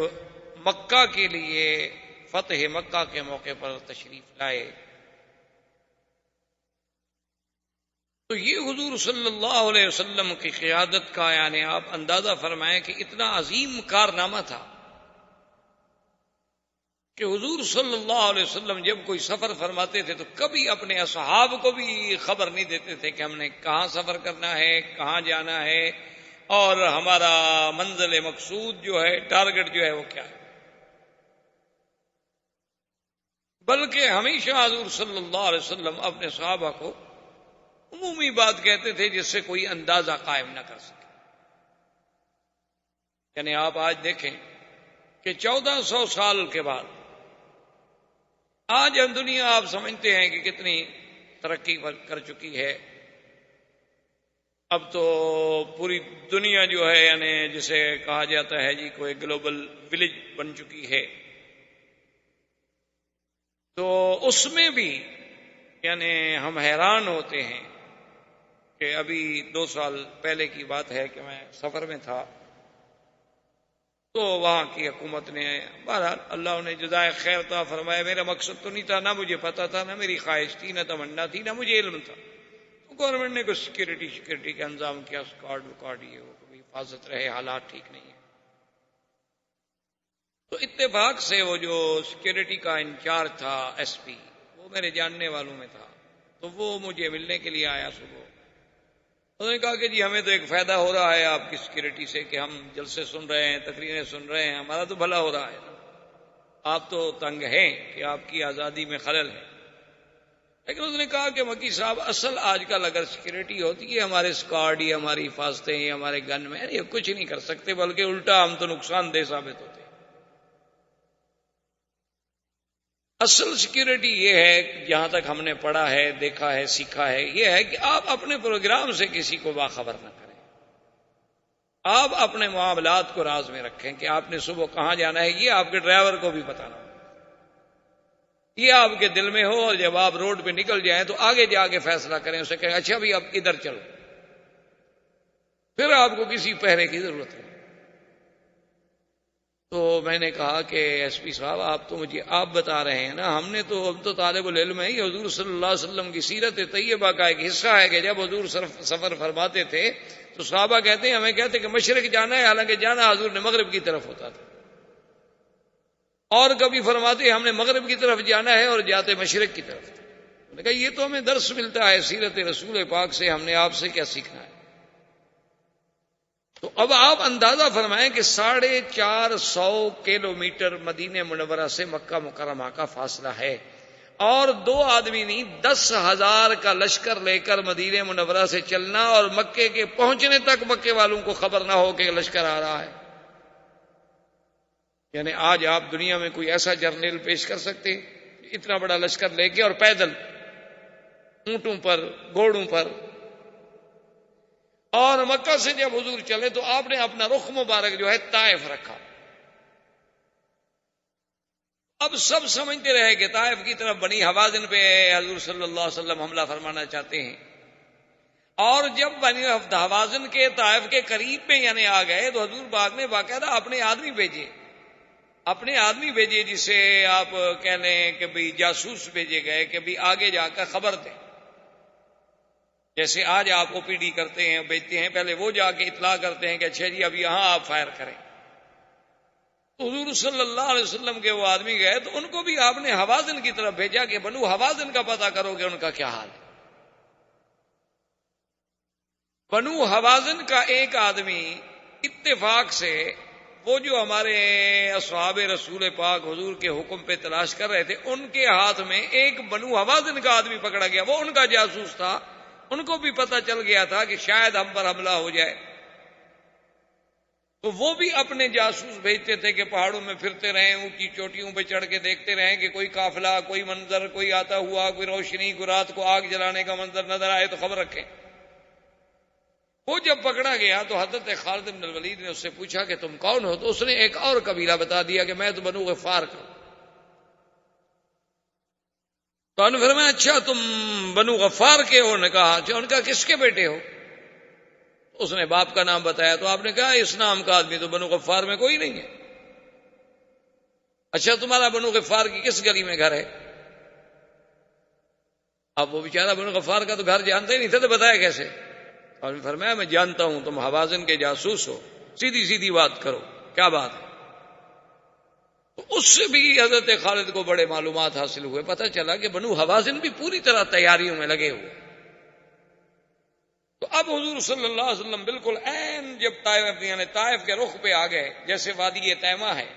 مکہ کے لیے فتح مکہ کے موقع پر تشریف لائے تو یہ حضور صلی اللہ علیہ وسلم کی قیادت کا، یعنی آپ اندازہ فرمائیں کہ اتنا عظیم کارنامہ تھا کہ حضور صلی اللہ علیہ وسلم جب کوئی سفر فرماتے تھے تو کبھی اپنے اصحاب کو بھی خبر نہیں دیتے تھے کہ ہم نے کہاں سفر کرنا ہے، کہاں جانا ہے، اور ہمارا منزل مقصود جو ہے، ٹارگٹ جو ہے وہ کیا ہے. بلکہ ہمیشہ حضور صلی اللہ علیہ وسلم اپنے صحابہ کو عمومی بات کہتے تھے جس سے کوئی اندازہ قائم نہ کر سکے. یعنی آپ آج دیکھیں کہ 1400 سال کے بعد آج ہم دنیا آپ سمجھتے ہیں کہ کتنی ترقی کر چکی ہے. اب تو پوری دنیا جو ہے، یعنی جسے کہا جاتا ہے جی کوئی گلوبل ولیج بن چکی ہے. تو اس میں بھی یعنی ہم حیران ہوتے ہیں کہ ابھی 2 سال پہلے کی بات ہے کہ میں سفر میں تھا، تو وہاں کی حکومت نے، بہرحال اللہ نے جزائے خیر عطا فرمایا، میرا مقصد تو نہیں تھا، نہ مجھے پتا تھا، نہ میری خواہش تھی، نہ تمنا تھی، نہ مجھے علم تھا، تو گورنمنٹ نے کوئی سیکورٹی کا انتظام کیا، اسکواڈ یہ ہو، کبھی حفاظت رہے، حالات ٹھیک نہیں ہے۔ تو اتفاق سے وہ جو سیکورٹی کا انچارج تھا ایس پی، وہ میرے جاننے والوں میں تھا، تو وہ مجھے ملنے کے لیے آیا صبح۔ انہوں نے کہا کہ جی ہمیں تو ایک فائدہ ہو رہا ہے آپ کی سیکورٹی سے، کہ ہم جلسے سن رہے ہیں، تقریریں سن رہے ہیں، ہمارا تو بھلا ہو رہا ہے، آپ تو تنگ ہیں کہ آپ کی آزادی میں خلل ہے۔ لیکن اس نے کہا کہ مکی صاحب، اصل آج کل اگر سیکورٹی ہوتی ہے، ہمارے اسکواڈ یا ہماری حفاظتیں یا ہمارے گن مین یہ کچھ نہیں کر سکتے، بلکہ الٹا ہم تو نقصان دہ ثابت ہوتے ہیں۔ اصل سیکورٹی یہ ہے، جہاں تک ہم نے پڑھا ہے، دیکھا ہے، سیکھا ہے، یہ ہے کہ آپ اپنے پروگرام سے کسی کو باخبر نہ کریں، آپ اپنے معاملات کو راز میں رکھیں، کہ آپ نے صبح کہاں جانا ہے یہ آپ کے ڈرائیور کو بھی پتا نہ ہو، یہ آپ کے دل میں ہو، اور جب آپ روڈ پہ نکل جائیں تو آگے جا کے فیصلہ کریں، اسے کہیں اچھا بھی آپ ادھر چلو، پھر آپ کو کسی پہرے کی ضرورت نہیں۔ تو میں نے کہا کہ ایس پی صاحب، آپ تو مجھے آپ بتا رہے ہیں نا، ہم تو طالب العلم ہیں، حضور صلی اللہ علیہ وسلم کی سیرت طیبہ کا ایک حصہ ہے کہ جب حضور سفر فرماتے تھے تو صحابہ کہتے ہیں، ہمیں کہتے کہ مشرق جانا ہے، حالانکہ جانا حضور نے مغرب کی طرف ہوتا تھا، اور کبھی فرماتے ہم نے مغرب کی طرف جانا ہے اور جاتے مشرق کی طرف۔ میں نے کہا یہ تو ہمیں درس ملتا ہے سیرت رسول پاک سے، ہم نے آپ سے کیا سیکھنا ہے؟ تو اب آپ اندازہ فرمائیں کہ 450 کلومیٹر مدینہ منورہ سے مکہ مکرمہ کا فاصلہ ہے، اور 2 آدمی نہیں 10,000 کا لشکر لے کر مدینہ منورہ سے چلنا، اور مکے کے پہنچنے تک مکے والوں کو خبر نہ ہو کہ لشکر آ رہا ہے۔ یعنی آج آپ دنیا میں کوئی ایسا جرنیل پیش کر سکتے اتنا بڑا لشکر لے کے، اور پیدل، اونٹوں پر، گھوڑوں پر؟ اور مکہ سے جب حضور چلے تو آپ نے اپنا رخ مبارک جو ہے طائف رکھا۔ اب سب سمجھتے رہے کہ طائف کی طرف بنی حوازن پہ حضور صلی اللہ علیہ وسلم حملہ فرمانا چاہتے ہیں، اور جب بنی حوازن کے طائف کے قریب میں یعنی آ گئے تو حضور پاک نے باقاعدہ اپنے آدمی بھیجے جسے آپ کہہ لیں کہ بھئی جاسوس بھیجے گئے کہ بھئی آگے جا کر خبر دیں، جیسے آج آپ او پی ڈی کرتے ہیں، بھیجتے ہیں، پہلے وہ جا کے اطلاع کرتے ہیں کہ اچھا جی اب یہاں آپ فائر کریں۔ تو حضور صلی اللہ علیہ وسلم کے وہ آدمی گئے تو ان کو بھی آپ نے حوازن کی طرف بھیجا کہ بنو حوازن کا پتہ کرو کہ ان کا کیا حال ہے۔ بنو حوازن کا ایک آدمی اتفاق سے، وہ جو ہمارے اصحاب رسول پاک حضور کے حکم پہ تلاش کر رہے تھے، ان کے ہاتھ میں ایک بنو حوازن کا آدمی پکڑا گیا، وہ ان کا جاسوس تھا، ان کو بھی پتہ چل گیا تھا کہ شاید ہم پر حملہ ہو جائے، تو وہ بھی اپنے جاسوس بھیجتے تھے کہ پہاڑوں میں پھرتے رہیں، اونچی چوٹیوں پہ چڑھ کے دیکھتے رہیں کہ کوئی قافلہ، کوئی منظر، کوئی آتا ہوا، کوئی روشنی، کوئی رات کو آگ جلانے کا منظر نظر آئے تو خبر رکھیں۔ وہ جب پکڑا گیا تو حضرت خالد بن الولید نے اس سے پوچھا کہ تم کون ہو؟ تو اس نے ایک اور قبیلہ بتا دیا کہ میں تو بنو غفار کا ہوں۔ تو انہوں نے فرمایا اچھا تم بنو غفار کے ہو؟ نے کہا اچھا، ان کا کس کے بیٹے ہو؟ اس نے باپ کا نام بتایا، تو آپ نے کہا اس نام کا آدمی تو بنو غفار میں کوئی نہیں ہے۔ اچھا تمہارا بنو غفار کی کس گلی میں گھر ہے؟ اب وہ بیچارہ بنو غفار کا تو گھر جانتا ہی نہیں تھا، تو بتایا کیسے؟ اور فرمایا میں جانتا ہوں تم حوازن کے جاسوس ہو، سیدھی بات کرو، کیا بات ہے؟ تو اس سے بھی حضرت خالد کو بڑے معلومات حاصل ہوئے، پتہ چلا کہ بنو حوازن بھی پوری طرح تیاریوں میں لگے ہوئے۔ تو اب حضور صلی اللہ علیہ وسلم بالکل عین جب طائف کے رخ پہ آ گئے، جیسے وادی تیمہ ہے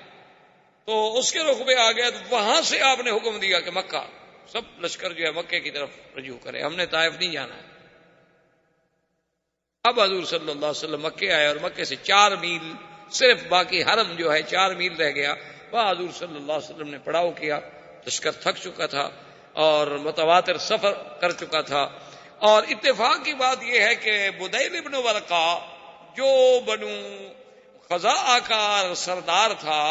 تو اس کے رخ پہ آ گئے، تو وہاں سے آپ نے حکم دیا کہ مکہ سب لشکر جو ہے مکے کی طرف رجوع کرے، ہم نے طائف نہیں جانا ہے۔ اب حضور صلی اللہ علیہ وسلم مکے آئے، اور مکے سے 4 میل صرف باقی حرم جو ہے 4 میل رہ گیا، وہاں حضور صلی اللہ علیہ وسلم نے پڑاؤ کیا، لشکر تھک چکا تھا اور متواتر سفر کر چکا تھا۔ اور اتفاق کی بات یہ ہے کہ بدیل ابن ورقہ جو بنو خزاعہ کا سردار تھا،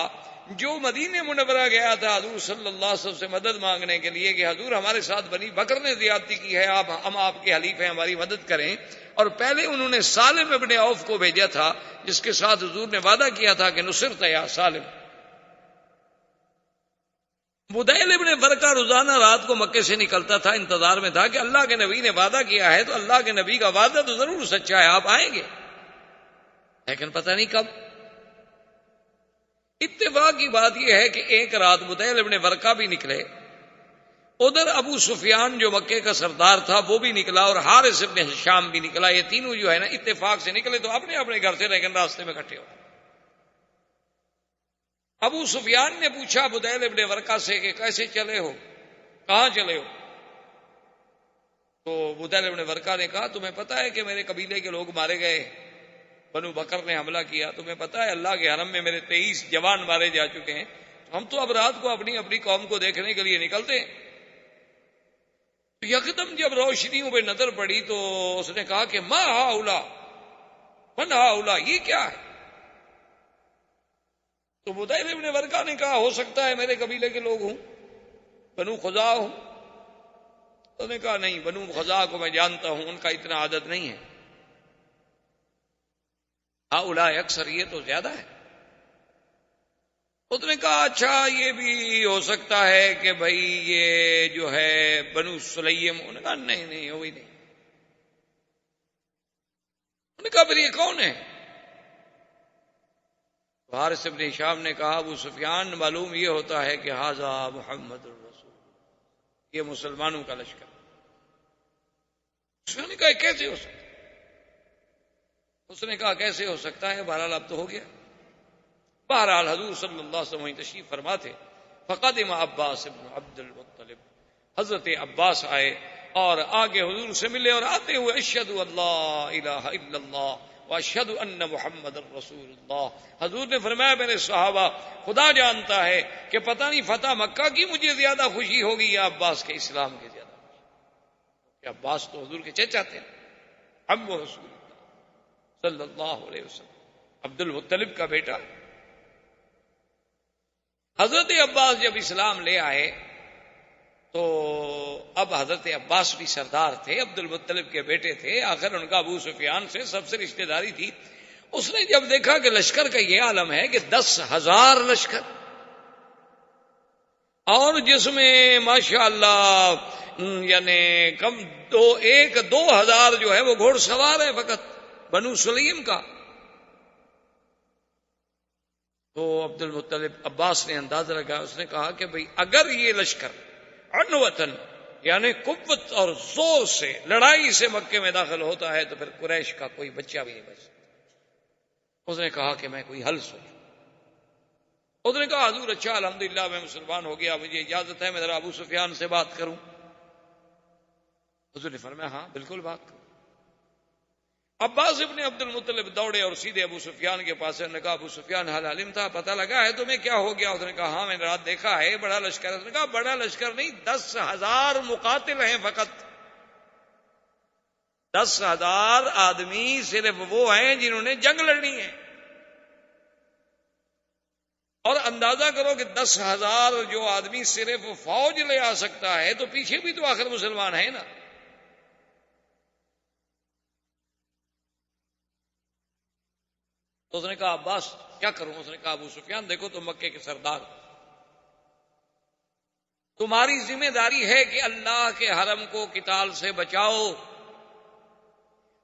جو مدینہ منورہ گیا تھا حضور صلی اللہ علیہ وسلم سے مدد مانگنے کے لیے کہ حضور ہمارے ساتھ بنی بکر نے زیادتی کی ہے، ہم آپ کے حلیف ہیں، ہماری مدد کریں، اور پہلے انہوں نے سالم ابن عوف کو بھیجا تھا جس کے ساتھ حضور نے وعدہ کیا تھا کہ نصرت یا سالم۔ بدیل ابن ورقہ روزانہ رات کو مکے سے نکلتا تھا، انتظار میں تھا کہ اللہ کے نبی نے وعدہ کیا ہے تو اللہ کے نبی کا وعدہ تو ضرور سچا ہے، آپ آئیں گے، لیکن پتہ نہیں کب۔ اتفاق کی بات یہ ہے کہ ایک رات بدیل ابن ورقہ بھی نکلے، ادھر ابو سفیان جو مکے کا سردار تھا وہ بھی نکلا، اور حارث ابن ہشام بھی نکلا، یہ تینوں جو ہے نا اتفاق سے نکلے تو اپنے اپنے گھر سے، لیکن راستے میں اکٹھے ہو۔ ابو سفیان نے پوچھا بدیل ابن ورقہ سے کہ کیسے چلے ہو، کہاں چلے ہو؟ تو بدیل ابن ورقہ نے کہا تمہیں پتا ہے کہ میرے قبیلے کے لوگ مارے گئے، بنو بکر نے حملہ کیا، تمہیں پتا ہے اللہ کے حرم میں میرے 23 جوان مارے جا چکے ہیں، ہم تو اب رات کو اپنی اپنی قوم کو دیکھنے کے لیے نکلتے ہیں۔ یکدم جب روشنیوں پہ نظر پڑی تو اس نے کہا کہ ما ہاؤلا، من ہاؤلا، یہ کیا ہے؟ تو بدیل ابن ورقہ نے کہا ہو سکتا ہے میرے قبیلے کے لوگ ہوں، بنو خزاع ہوں۔ اس نے کہا نہیں، بنو خزاع کو میں جانتا ہوں، ان کا اتنا عدد نہیں ہے، ہاؤلا اکثر، یہ تو زیادہ ہے۔ اس نے کہا اچھا یہ بھی ہو سکتا ہے کہ بھائی یہ جو ہے بنو سلیم، انہوں نے کہا نہیں نہیں وہی نہیں۔ انہوں نے کہا پھر یہ کون ہے؟ حارث ابن ہشام نے کہا ابو سفیان معلوم یہ ہوتا ہے کہ ھذا محمد الرسول، یہ مسلمانوں کا لشکر۔ اس نے کہا کیسے ہو سکتا ہے؟ اس نے کہا کیسے ہو سکتا ہے، بہرحال اب تو ہو گیا۔ بہرحال حضور صلی اللہ علیہ وسلم تشریف فرما تھے، فقدم عباس ابن عبد المطلب، حضرت عباس آئے اور آگے حضور سے ملے، اور آتے ہوئے اشہد اللہ الہ الا اللہ واشہد ان محمد الرسول اللہ۔ حضور نے فرمایا میرے صحابہ خدا جانتا ہے کہ پتہ نہیں فتح مکہ کی مجھے زیادہ خوشی ہوگی یا عباس کے اسلام کی زیادہ خوشی، کہ عباس تو حضور کے چچا تھے، اب وہ رسول اللہ صلی اللہ علیہ وسلم، عبد المطلب کا بیٹا۔ حضرت عباس جب اسلام لے آئے تو اب حضرت عباس بھی سردار تھے، عبد المطلب کے بیٹے تھے، آخر ان کا ابو سفیان سے سب سے رشتہ داری تھی۔ اس نے جب دیکھا کہ لشکر کا یہ عالم ہے کہ 10,000 لشکر، اور جس میں ماشاءاللہ یعنی کم 2,000 جو ہے وہ گھوڑ سوار ہے فقط بنو سلیم کا، تو عبد المطلب عباس نے اندازہ لگا، اس نے کہا کہ بھئی اگر یہ لشکر عنوتن یعنی قوت اور زور سے لڑائی سے مکے میں داخل ہوتا ہے تو پھر قریش کا کوئی بچہ بھی نہیں بچ سکتا۔ اس نے کہا کہ میں کوئی حل سوچوں۔ اس نے کہا حضور اچھا الحمدللہ میں مسلمان ہو گیا، مجھے اجازت ہے میں ذرا ابو سفیان سے بات کروں؟ حضور نے فرمایا ہاں بالکل بات کروں۔ عباس ابن عبد المطلب دوڑے اور سیدھے ابو سفیان کے پاس، نے کہا ابو سفیان حال علم تھا، پتہ لگا ہے تمہیں کیا ہو گیا؟ اس نے کہا ہاں میں نے رات دیکھا ہے بڑا لشکر ہے۔ اس نے کہا بڑا لشکر نہیں، 10,000 مقاتل ہیں فقط، 10,000 آدمی صرف وہ ہیں جنہوں نے جنگ لڑنی ہے، اور اندازہ کرو کہ 10,000 جو آدمی صرف فوج لے آ سکتا ہے تو پیچھے بھی تو آخر مسلمان ہیں نا۔ تو اس نے کہا عباس کیا کروں؟ اس نے کہا ابو سفیان دیکھو تم مکے کے سردار، تمہاری ذمہ داری ہے کہ اللہ کے حرم کو قتال سے بچاؤ،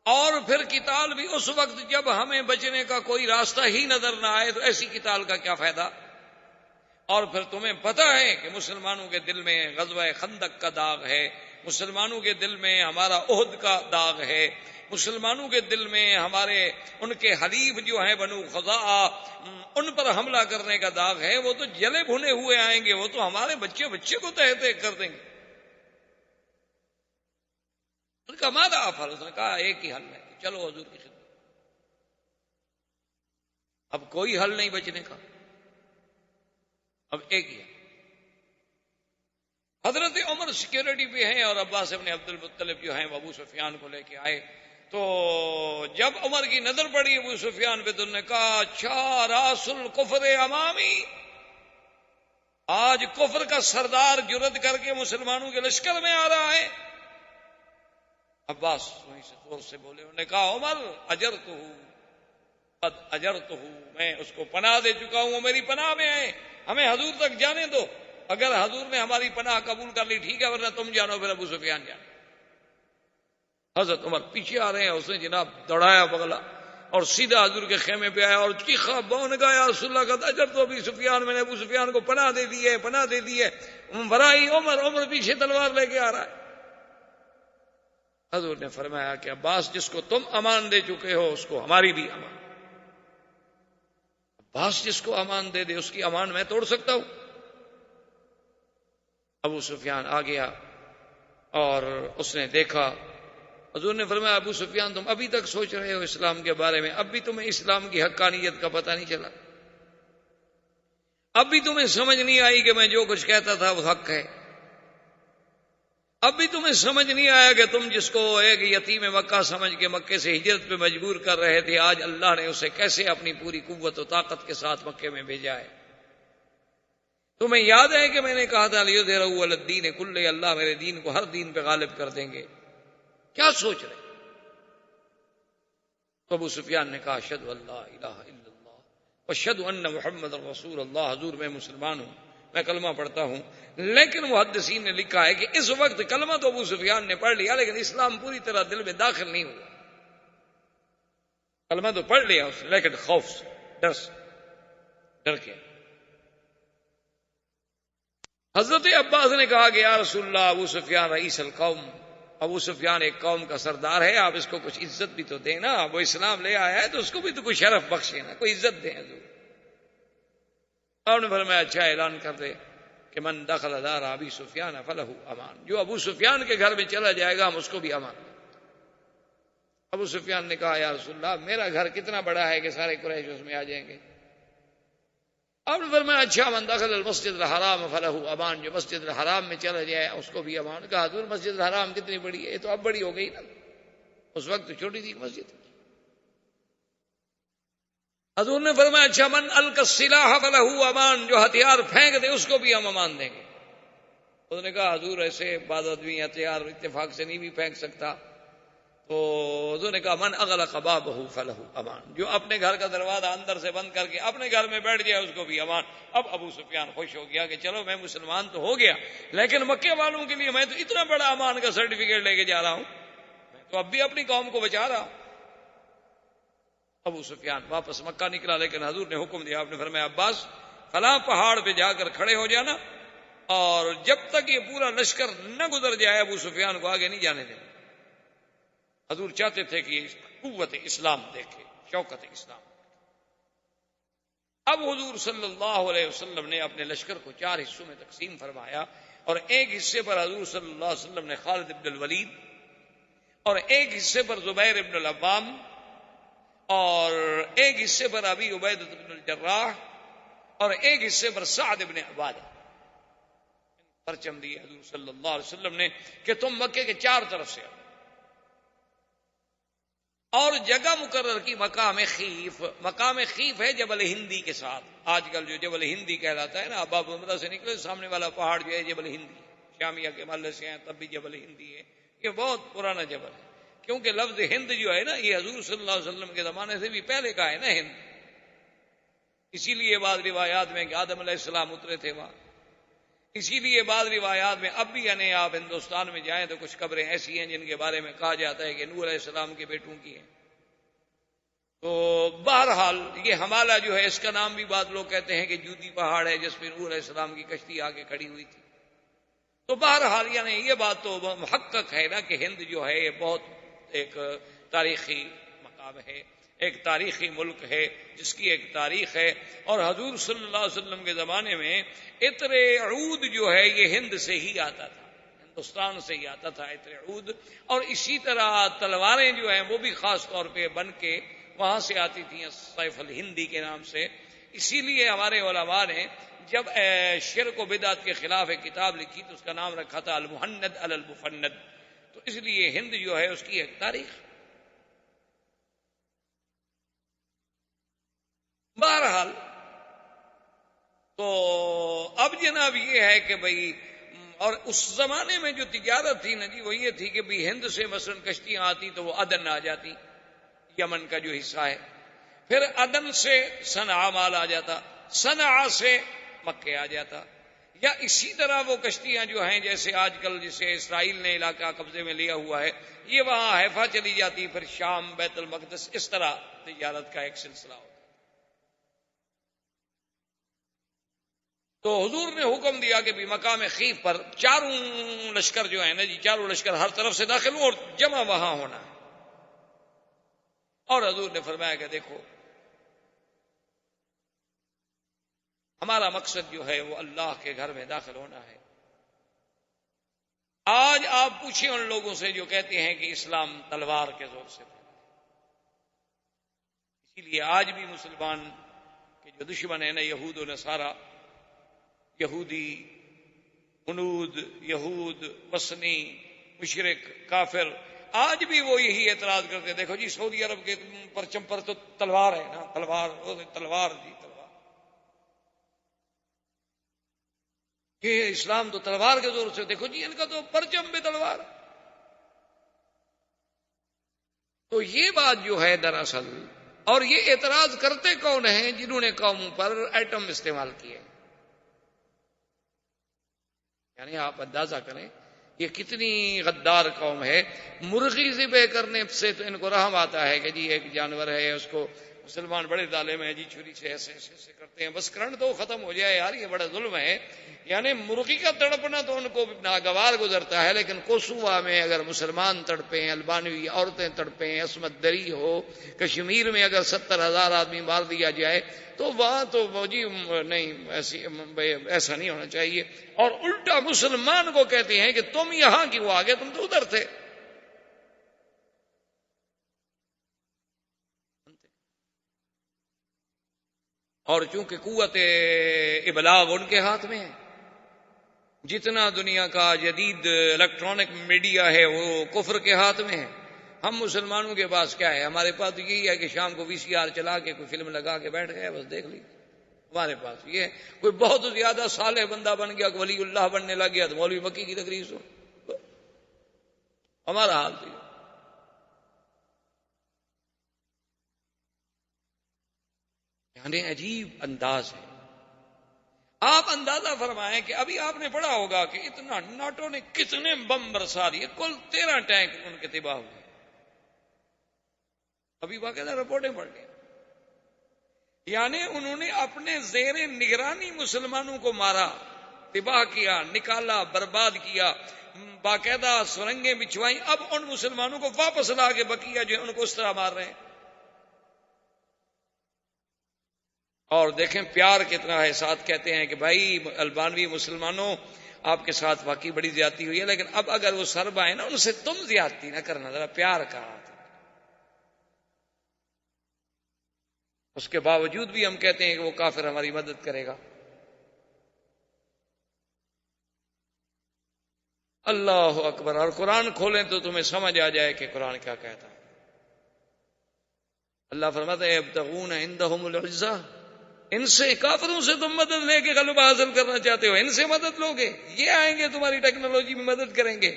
اور پھر قتال بھی اس وقت جب ہمیں بچنے کا کوئی راستہ ہی نظر نہ آئے، تو ایسی قتال کا کیا فائدہ؟ اور پھر تمہیں پتہ ہے کہ مسلمانوں کے دل میں غزوہ خندق کا داغ ہے، مسلمانوں کے دل میں ہمارا احد کا داغ ہے، مسلمانوں کے دل میں ہمارے ان کے حلیف جو ہیں بنو خزاع ان پر حملہ کرنے کا داغ ہے، وہ تو جلے بھنے ہوئے آئیں گے، وہ تو ہمارے بچے کو تہہ تہہ کر دیں گے۔ ان کا ماذا افعل؟ اس نے کہا ایک ہی حل ہے کہ چلو حضور کی خدمت، اب کوئی حل نہیں بچنے کا، اب ایک ہی ہے۔ حضرت عمر سیکیورٹی پہ ہیں اور عباس ابن عبد المطلب جو ہیں وہ ابو سفیان کو لے کے آئے، تو جب عمر کی نظر پڑی ابو سفیان پہ تو انہوں نے کہا اچھا راس الکفر امامی، آج کفر کا سردار جرأت کر کے مسلمانوں کے لشکر میں آ رہا ہے. عباس وہیں سے زور سے بولے. انہوں نے کہا عمر اجرتہ قد اجرتہ، میں اس کو پناہ دے چکا ہوں، وہ میری پناہ میں ہے، ہمیں حضور تک جانے دو. اگر حضور نے ہماری پناہ قبول کر لی ٹھیک ہے، ورنہ تم جانو پھر ابو سفیان جانو. حضرت عمر پیچھے آ رہے ہیں، اس نے جناب دوڑایا بغلا اور سیدھا حضور کے خیمے پہ آیا اور چیخا بون گا یا رسول اللہ کا اجر تو ابو سفیان، میں نے ابو سفیان کو پناہ دے دی ہے، پناہ دے دی ہے. برائی عمر پیچھے تلوار لے کے آ رہا ہے. حضور نے فرمایا کہ عباس جس کو تم امان دے چکے ہو اس کو ہماری بھی امان. عباس جس کو امان دے دے اس کی امان میں توڑ سکتا ہوں؟ ابو سفیان آ گیا اور اس نے دیکھا. حضور نے فرمایا ابو سفیان تم ابھی تک سوچ رہے ہو اسلام کے بارے میں؟ اب بھی تمہیں اسلام کی حقانیت کا پتہ نہیں چلا؟ اب بھی تمہیں سمجھ نہیں آئی کہ میں جو کچھ کہتا تھا وہ حق ہے؟ اب بھی تمہیں سمجھ نہیں آیا کہ تم جس کو ایک یتیم مکہ سمجھ کے مکے سے ہجرت پہ مجبور کر رہے تھے، آج اللہ نے اسے کیسے اپنی پوری قوت و طاقت کے ساتھ مکے میں بھیجا ہے؟ تمہیں یاد ہے کہ میں نے کہا تھا لیظہرہ علی الدین کلہ، اللہ میرے دین کو ہر دین پہ غالب کر دیں گے. کیا سوچ رہے؟ تو ابو سفیان نے کہا اشہد ان لا الہ الا اللہ واشہد ان محمد رسول اللہ، حضور میں مسلمان ہوں، میں کلمہ پڑھتا ہوں. لیکن محدثین نے لکھا ہے کہ اس وقت کلمہ تو ابو سفیان نے پڑھ لیا لیکن اسلام پوری طرح دل میں داخل نہیں ہوا. کلمہ تو پڑھ لیا اس نے لیکن خوف سے، ڈر کے. حضرت عباس نے کہا کہ یا رسول اللہ ابو سفیان رئیس القوم، ابو سفیان ایک قوم کا سردار ہے، آپ اس کو کچھ عزت بھی تو دیں نا، وہ اسلام لے آیا ہے تو اس کو بھی تو کوئی شرف بخشے نا، کوئی عزت دیں حضور. آپ نے فرمایا اچھا اعلان کر دے کہ من دخل دار ابی سفیان فلہ امان، جو ابو سفیان کے گھر میں چلا جائے گا ہم اس کو بھی امان دیں. ابو سفیان نے کہا یا رسول اللہ میرا گھر کتنا بڑا ہے کہ سارے قریش اس میں آ جائیں گے؟ آپ نے فرمایا اچھا من دخل المسجد الحرام فلہ امان، جو مسجد الحرام میں چلا جائے اس کو بھی امان. کہا حضور مسجد الحرام کتنی بڑی ہے؟ یہ تو اب بڑی ہو گئی نا، اس وقت تو چھوٹی تھی مسجد. حضور نے فرمایا اچھا من القى السلاح فلہ امان، جو ہتھیار پھینک دے اس کو بھی ہم امان دیں گے. اس نے کہا حضور ایسے بعض آدمی ہتھیار اتفاق سے نہیں بھی پھینک سکتا. تو حضور نے کہا من اغلق بابہ فلہ امان، جو اپنے گھر کا دروازہ اندر سے بند کر کے اپنے گھر میں بیٹھ جائے اس کو بھی امان. اب ابو سفیان خوش ہو گیا کہ چلو میں مسلمان تو ہو گیا لیکن مکے والوں کے لیے میں تو اتنا بڑا امان کا سرٹیفکیٹ لے کے جا رہا ہوں، میں تو اب بھی اپنی قوم کو بچا رہا ہوں. ابو سفیان واپس مکہ نکلا لیکن حضور نے حکم دیا. آپ نے فرمایا عباس فلاں پہاڑ پہ جا کر کھڑے ہو جانا اور جب تک یہ پورا لشکر نہ گزر جائے ابو سفیان کو آگے نہیں جانے دینا. حضور چاہتے تھے کہ قوت اسلام دیکھے، شوکت اسلام. اب حضور صلی اللہ علیہ وسلم نے اپنے لشکر کو 4 حصوں میں تقسیم فرمایا اور ایک حصے پر حضور صلی اللہ علیہ وسلم نے خالد ابن الولید اور ایک حصے پر زبیر ابن العوام اور ایک حصے پر ابی عبیدہ بن الجراح اور ایک حصے پر سعد ابن عبادہ پرچم دیے حضور صلی اللہ علیہ وسلم نے کہ تم مکے کے 4 طرف سے آؤ. اور جگہ مقرر کی مقام خیف. مقام خیف ہے جبل ہندی کے ساتھ. آج کل جو جبل ہندی کہلاتا ہے نا، اباب عمرہ سے نکلے سامنے والا پہاڑ جو ہے جبل ہندی ہے. شامیہ کے محلے سے ہیں تب بھی جبل ہندی ہے. یہ بہت پرانا جبل ہے کیونکہ لفظ ہند جو ہے نا یہ حضور صلی اللہ علیہ وسلم کے زمانے سے بھی پہلے کا ہے نا ہند. اسی لیے بعض روایات میں کہ آدم علیہ السلام اترے تھے وہاں. اسی لیے بعض روایات میں اب بھی یعنی آپ ہندوستان میں جائیں تو کچھ قبریں ایسی ہیں جن کے بارے میں کہا جاتا ہے کہ نوح علیہ السلام کے بیٹوں کی ہیں. تو بہرحال یہ ہمالہ جو ہے اس کا نام بھی بعض لوگ کہتے ہیں کہ جودی پہاڑ ہے جس پہ نوح علیہ السلام کی کشتی آ کے کھڑی ہوئی تھی. تو بہرحال یعنی یہ بات تو محقق ہے نا کہ ہند جو ہے یہ بہت ایک تاریخی مقام ہے، ایک تاریخی ملک ہے جس کی ایک تاریخ ہے. اور حضور صلی اللہ علیہ وسلم کے زمانے میں عطر عود جو ہے یہ ہند سے ہی آتا تھا، ہندوستان سے ہی آتا تھا عطر عود. اور اسی طرح تلواریں جو ہیں وہ بھی خاص طور پہ بن کے وہاں سے آتی تھیں سیف الہندی کے نام سے. اسی لیے ہمارے علماء نے جب شرک و بدعت کے خلاف ایک کتاب لکھی تو اس کا نام رکھا تھا المہند علی المفند. تو اس لیے ہند جو ہے اس کی ایک تاریخ. بہرحال تو اب اب جناب یہ ہے کہ بھئی، اور اس زمانے میں جو تجارت تھی نا جی، وہ یہ تھی کہ بھی ہند سے مثلا کشتیاں آتی تو وہ عدن آ جاتی، یمن کا جو حصہ ہے، پھر عدن سے صنعاء مال آ جاتا، صنعاء سے مکے آ جاتا، یا اسی طرح وہ کشتیاں جو ہیں جیسے آج کل جسے اسرائیل نے علاقہ قبضے میں لیا ہوا ہے، یہ وہاں حیفا چلی جاتی، پھر شام، بیت المقدس، اس طرح تجارت کا ایک سلسلہ ہوتا۔ تو حضور نے حکم دیا کہ بھی مقام خیف پر چاروں لشکر جو ہیں نا جی، چاروں لشکر ہر طرف سے داخل ہوں اور جمع وہاں ہونا ہے۔ اور حضور نے فرمایا کہ دیکھو، ہمارا مقصد جو ہے وہ اللہ کے گھر میں داخل ہونا ہے۔ آج آپ پوچھیں ان لوگوں سے جو کہتے ہیں کہ اسلام تلوار کے زور سے پھیلا ہے، اسی لیے آج بھی مسلمان کے جو دشمن ہیں نا، یہود و نصارہ، یہودی، ہنود، یہود، وثنی، مشرک، کافر، آج بھی وہ یہی اعتراض کرتے ہیں، دیکھو جی سعودی عرب کے پرچم پر تو تلوار ہے نا، تلوار تلوار جی تلوار، یہ اسلام تو تلوار کے زور سے، دیکھو جی ان کا تو پرچم بھی تلوار۔ تو یہ بات جو ہے دراصل، اور یہ اعتراض کرتے کون ہیں؟ جنہوں نے قوموں پر ایٹم استعمال کیے، یعنی آپ اندازہ کریں یہ کتنی غدار قوم ہے۔ مرغی ذبح کرنے سے تو ان کو رحم آتا ہے کہ جی ایک جانور ہے، اس کو مسلمان بڑے ظالم ہیں جی، چھری سے ایسے ایسے ایسے کرتے ہیں، بس کرن تو ختم ہو جائے یار، یہ بڑا ظلم ہے۔ یعنی مرغی کا تڑپنا تو ان کو ناگوار گزرتا ہے، لیکن کوسووا میں اگر مسلمان تڑپیں، البانوی عورتیں تڑپیں، عصمت دری ہو، کشمیر میں اگر 70,000 آدمی مار دیا جائے تو وہاں تو وہ جی نہیں، ایسا نہیں ہونا چاہیے۔ اور الٹا مسلمان کو کہتے ہیں کہ تم یہاں کیوں آ گئے، تم تو ادھر تھے۔ اور چونکہ قوت ابلاغ ان کے ہاتھ میں ہے، جتنا دنیا کا جدید الیکٹرانک میڈیا ہے وہ کفر کے ہاتھ میں ہے۔ ہم مسلمانوں کے پاس کیا ہے؟ ہمارے پاس یہی ہے کہ شام کو VCR چلا کے کوئی فلم لگا کے بیٹھ گئے، بس دیکھ لی۔ ہمارے پاس یہ ہے، کوئی بہت زیادہ صالح بندہ بن گیا، ولی اللہ بننے لگ گیا تو مولوی مکی کی تقریر سن۔ ہمارا حال تو یہ، یعنی عجیب انداز ہے۔ آپ اندازہ فرمائیں کہ ابھی آپ نے پڑھا ہوگا کہ اتنا ناٹو نے کتنے بم برسا دیے، کل 13 ٹینک ان کے تباہ ہوئے، ابھی باقاعدہ رپورٹیں پڑھ لیں۔ یعنی انہوں نے اپنے زیر نگرانی مسلمانوں کو مارا، تباہ کیا، نکالا، برباد کیا، باقاعدہ سرنگیں بچھوائیں، اب ان مسلمانوں کو واپس لا کے بقیہ جو ان کو اس طرح مار رہے ہیں۔ اور دیکھیں پیار کتنا ہے، ساتھ کہتے ہیں کہ بھائی البانوی مسلمانوں آپ کے ساتھ واقعی بڑی زیادتی ہوئی ہے، لیکن اب اگر وہ سرب آئے نا ان سے تم زیادتی نہ کرنا، ذرا پیار کا ہاتھ۔ اس کے باوجود بھی ہم کہتے ہیں کہ وہ کافر ہماری مدد کرے گا۔ اللہ اکبر۔ اور قرآن کھولیں تو تمہیں سمجھ آ جائے کہ قرآن کیا کہتا ہے۔ اللہ فرماتا ہے یبتغون عندهم العزہ، ان سے، کافروں سے تم مدد لے کے غلبہ حاصل کرنا چاہتے ہو، ان سے مدد لوگے، یہ آئیں گے تمہاری ٹیکنالوجی میں مدد کریں گے۔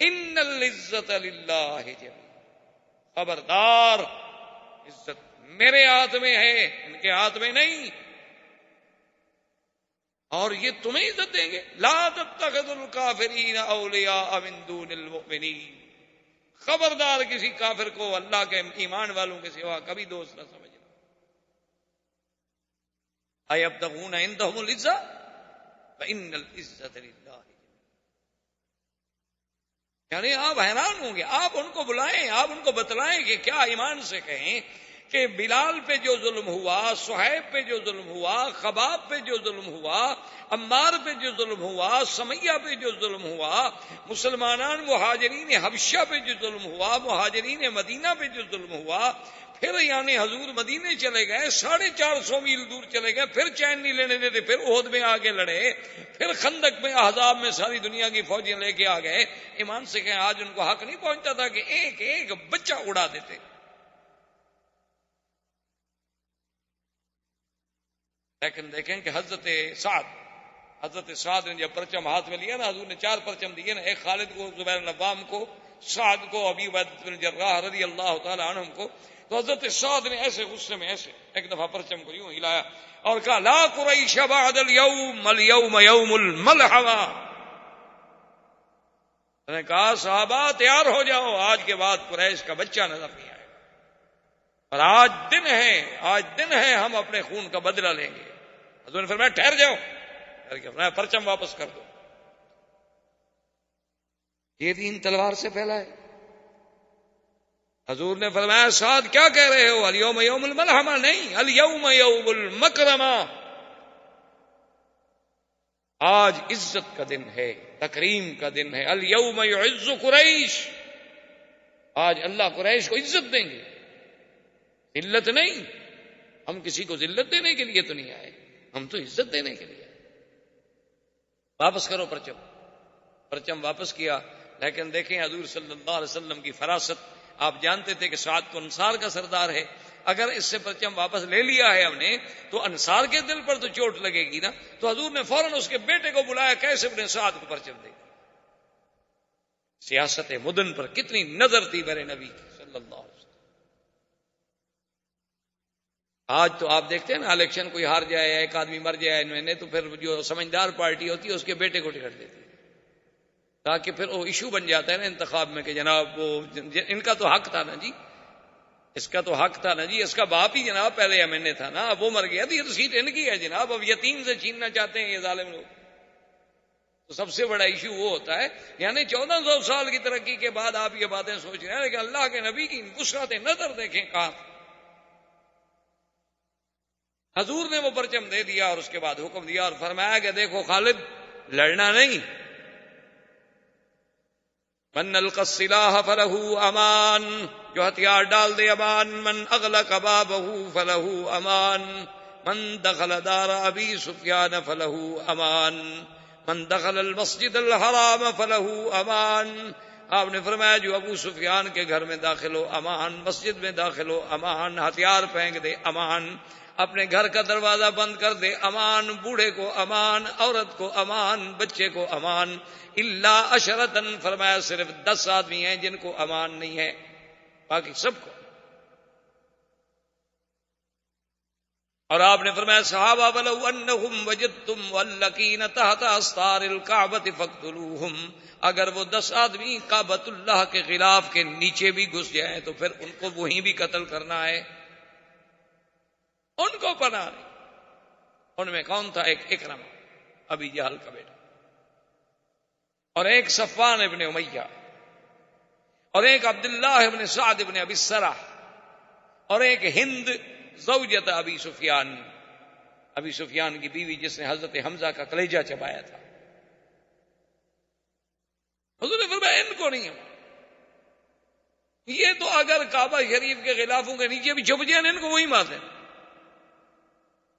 ان العزت للہ جميعا، خبردار عزت میرے ہاتھ میں ہے، ان کے ہاتھ میں نہیں، اور یہ تمہیں عزت دیں گے۔ لا تتخذوا الکافرین اولیاء من دون المؤمنین، خبردار کسی کافر کو اللہ کے ایمان والوں کے سوا کبھی دوست نہ سمجھنا۔ ایبتغون عندهم العزہ فإن العزة للہ، یعنی آپ حیران ہوں گے، آپ ان کو بلائیں، آپ ان کو بتلائیں کہ کیا ایمان سے کہیں کہ بلال پہ جو ظلم ہوا، صہیب پہ جو ظلم ہوا، خباب پہ جو ظلم ہوا، عمار پہ جو ظلم ہوا، سمیہ پہ جو ظلم ہوا، مسلمانان مہاجرین حبشہ پہ جو ظلم ہوا، مہاجرین مدینہ پہ جو ظلم ہوا، پھر یعنی حضور مدینے چلے گئے، 450 میل دور چلے گئے، پھر چین نہیں لینے دیتے، پھر احد میں آگے لڑے، پھر خندق میں احزاب میں ساری دنیا کی فوجیں لے کے آ گئے۔ ایمان سے کہیں آج ان کو حق نہیں پہنچتا تھا کہ ایک ایک بچہ اڑا دیتے؟ لیکن دیکھیں کہ حضرت سعد حضرت سعد نے جب پرچم ہاتھ میں لیا نا، حضور نے 4 پرچم دیے نا، ایک خالد کو، زبیر بن عوام کو، سعد کو، ابی عبیدہ بن جراح رضی اللہ تعالی عنہم کو، تو حضرت سعد نے ایسے غصے میں ایسے ایک دفعہ پرچم کو یوں ہلایا اور کہا لا قریش بعد اليوم اليوم یوم الملحمہ. میں نے کہا صحابہ تیار ہو جاؤ، آج کے بعد قریش کا بچہ نظر نہیں آئے، اور آج دن ہے ہم اپنے خون کا بدلہ لیں گے. حضور نے فرمایا ٹھہر جاؤ، فرمایا پرچم واپس کر دو. یہ دین تلوار سے پھیلا ہے. حضور نے فرمایا سعد کیا کہہ رہے ہو، الیوم یوم الملحمہ نہیں، الیوم یوم المکرمہ. آج عزت کا دن ہے، تکریم کا دن ہے. الیوم یعز قریش، آج اللہ قریش کو عزت دیں گے، ذلت نہیں. ہم کسی کو ذلت دینے کے لیے تو نہیں آئے، ہم تو عزت دینے کے لیے. واپس کرو پرچم واپس کیا. لیکن دیکھیں حضور صلی اللہ علیہ وسلم کی فراست. آپ جانتے تھے کہ سعد تو انصار کا سردار ہے، اگر اس سے پرچم واپس لے لیا ہے ہم نے تو انصار کے دل پر تو چوٹ لگے گی نا. تو حضور نے فوراً اس کے بیٹے کو بلایا، کیسے اپنے سعد کو پرچم دے. سیاست مدن پر کتنی نظر تھی میرے نبی کی صلی اللہ علیہ وسلم. آج تو آپ دیکھتے ہیں نا، الیکشن کوئی ہار جائے، ایک آدمی مر جائے میں نے، تو پھر جو سمجھدار پارٹی ہوتی ہے اس کے بیٹے کو ٹکٹ دیتی ہے، تاکہ پھر وہ ایشو بن جاتا ہے نا انتخاب میں کہ جناب وہ ان کا تو حق تھا نا جی، اس کا تو حق تھا نا جی، اس کا باپ ہی جناب پہلے ایم تھا نا، اب وہ مر گیا تو یہ تو سیٹ ان کی ہے جناب، اب یتیم سے چھیننا چاہتے ہیں یہ ظالم لوگ. تو سب سے بڑا ایشو وہ ہوتا ہے. یعنی 1400 سال کی ترقی کے بعد آپ یہ باتیں سوچ رہے ہیں، لیکن اللہ کے نبی کی وسعت نظر دیکھیں کہاں. حضور نے وہ پرچم دے دیا اور اس کے بعد حکم دیا اور فرمایا کہ دیکھو خالد، لڑنا نہیں. من القى السلاح فله امان، جو ہتھیار ڈال دے امان. من اغلق بابه فله امان، من دخل دار ابی سفیان فله امان، من دخل المسجد الحرام فله امان. آپ نے فرمایا جو ابو سفیان کے گھر میں داخل ہو امان، مسجد میں داخل ہو امان، ہتھیار پھینک دے امان، اپنے گھر کا دروازہ بند کر دے امان، بوڑھے کو امان، عورت کو امان، بچے کو امان. الا عشرتن، فرمایا صرف 10 آدمی ہیں جن کو امان نہیں ہے، باقی سب کو. اور آپ نے فرمایا صحابہ ولو انہم وجدتم واللکین تحت استار الکعبۃ فاقتلوہم، اگر وہ 10 آدمی کعبۃ اللہ کے خلاف کے نیچے بھی گھس جائیں تو پھر ان کو وہیں بھی قتل کرنا ہے، ان کو پناہ نہیں. ان میں کون تھا؟ ایک اکرمہ ابی جہل کا بیٹا، اور ایک صفوان ابن امیہ، اور ایک عبداللہ ابن سعد ابن ابی السرح، اور ایک ہند زوجت ابی سفیان کی بیوی جس نے حضرت حمزہ کا کلیجہ چبایا تھا. حضور نے فرمایا ان کو نہیں. یہ تو اگر کعبہ شریف کے غلافوں کے نیچے بھی چھپ جائیں ان کو وہی مار دیں.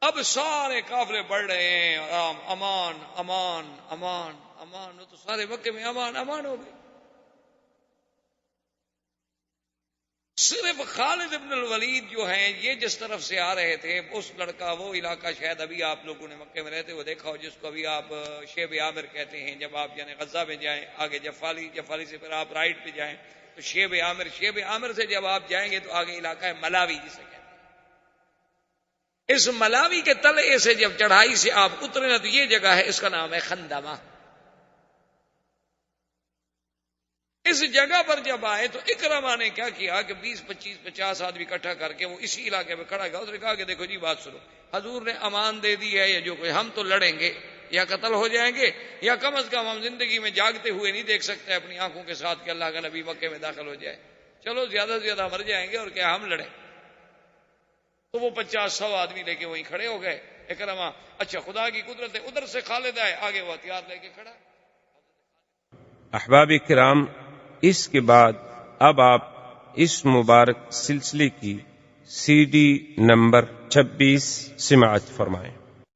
اب سارے قافلے بڑھ رہے ہیں، امان امان امان امان، تو سارے مکے میں امان امان ہو گئے. صرف خالد ابن الولید جو ہیں یہ جس طرف سے آ رہے تھے، اس لڑکا وہ علاقہ شاید ابھی آپ لوگوں نے مکے میں رہتے ہوئے دیکھا ہو، جس کو ابھی آپ شیب عامر کہتے ہیں. جب آپ یعنی غزہ میں جائیں آگے جفالی سے پھر آپ رائٹ پہ جائیں تو شیب عامر سے جب آپ جائیں گے تو آگے علاقہ ہے ملاوی جسے کہتے ہیں. اس ملاوی کے تلے سے جب چڑھائی سے آپ اترے نا تو یہ جگہ ہے، اس کا نام ہے خندمہ. اس جگہ پر جب آئے تو اکرمہ نے کیا کیا کہ 20 25 50 آدمی اکٹھا کر کے وہ اسی علاقے میں کھڑا گیا. اس نے کہا کہ دیکھو جی بات سنو، حضور نے امان دے دی ہے، یا جو کوئی ہم تو لڑیں گے یا قتل ہو جائیں گے، یا کم از کم ہم زندگی میں جاگتے ہوئے نہیں دیکھ سکتے اپنی آنکھوں کے ساتھ کہ اللہ کا نبی مکے میں داخل ہو جائے. چلو زیادہ سے زیادہ مر جائیں گے اور کیا ہم لڑیں. تو وہ 50-100 آدمی لے کے وہیں کھڑے ہو گئے. اکرمہ اچھا خدا کی قدرت ہے، ادھر سے خالد آئے، آگے وہ ہتھیار لے کے کھڑا. احباب کرام، اس کے بعد اب آپ اس مبارک سلسلے کی CD نمبر 26 سماعت فرمائیں.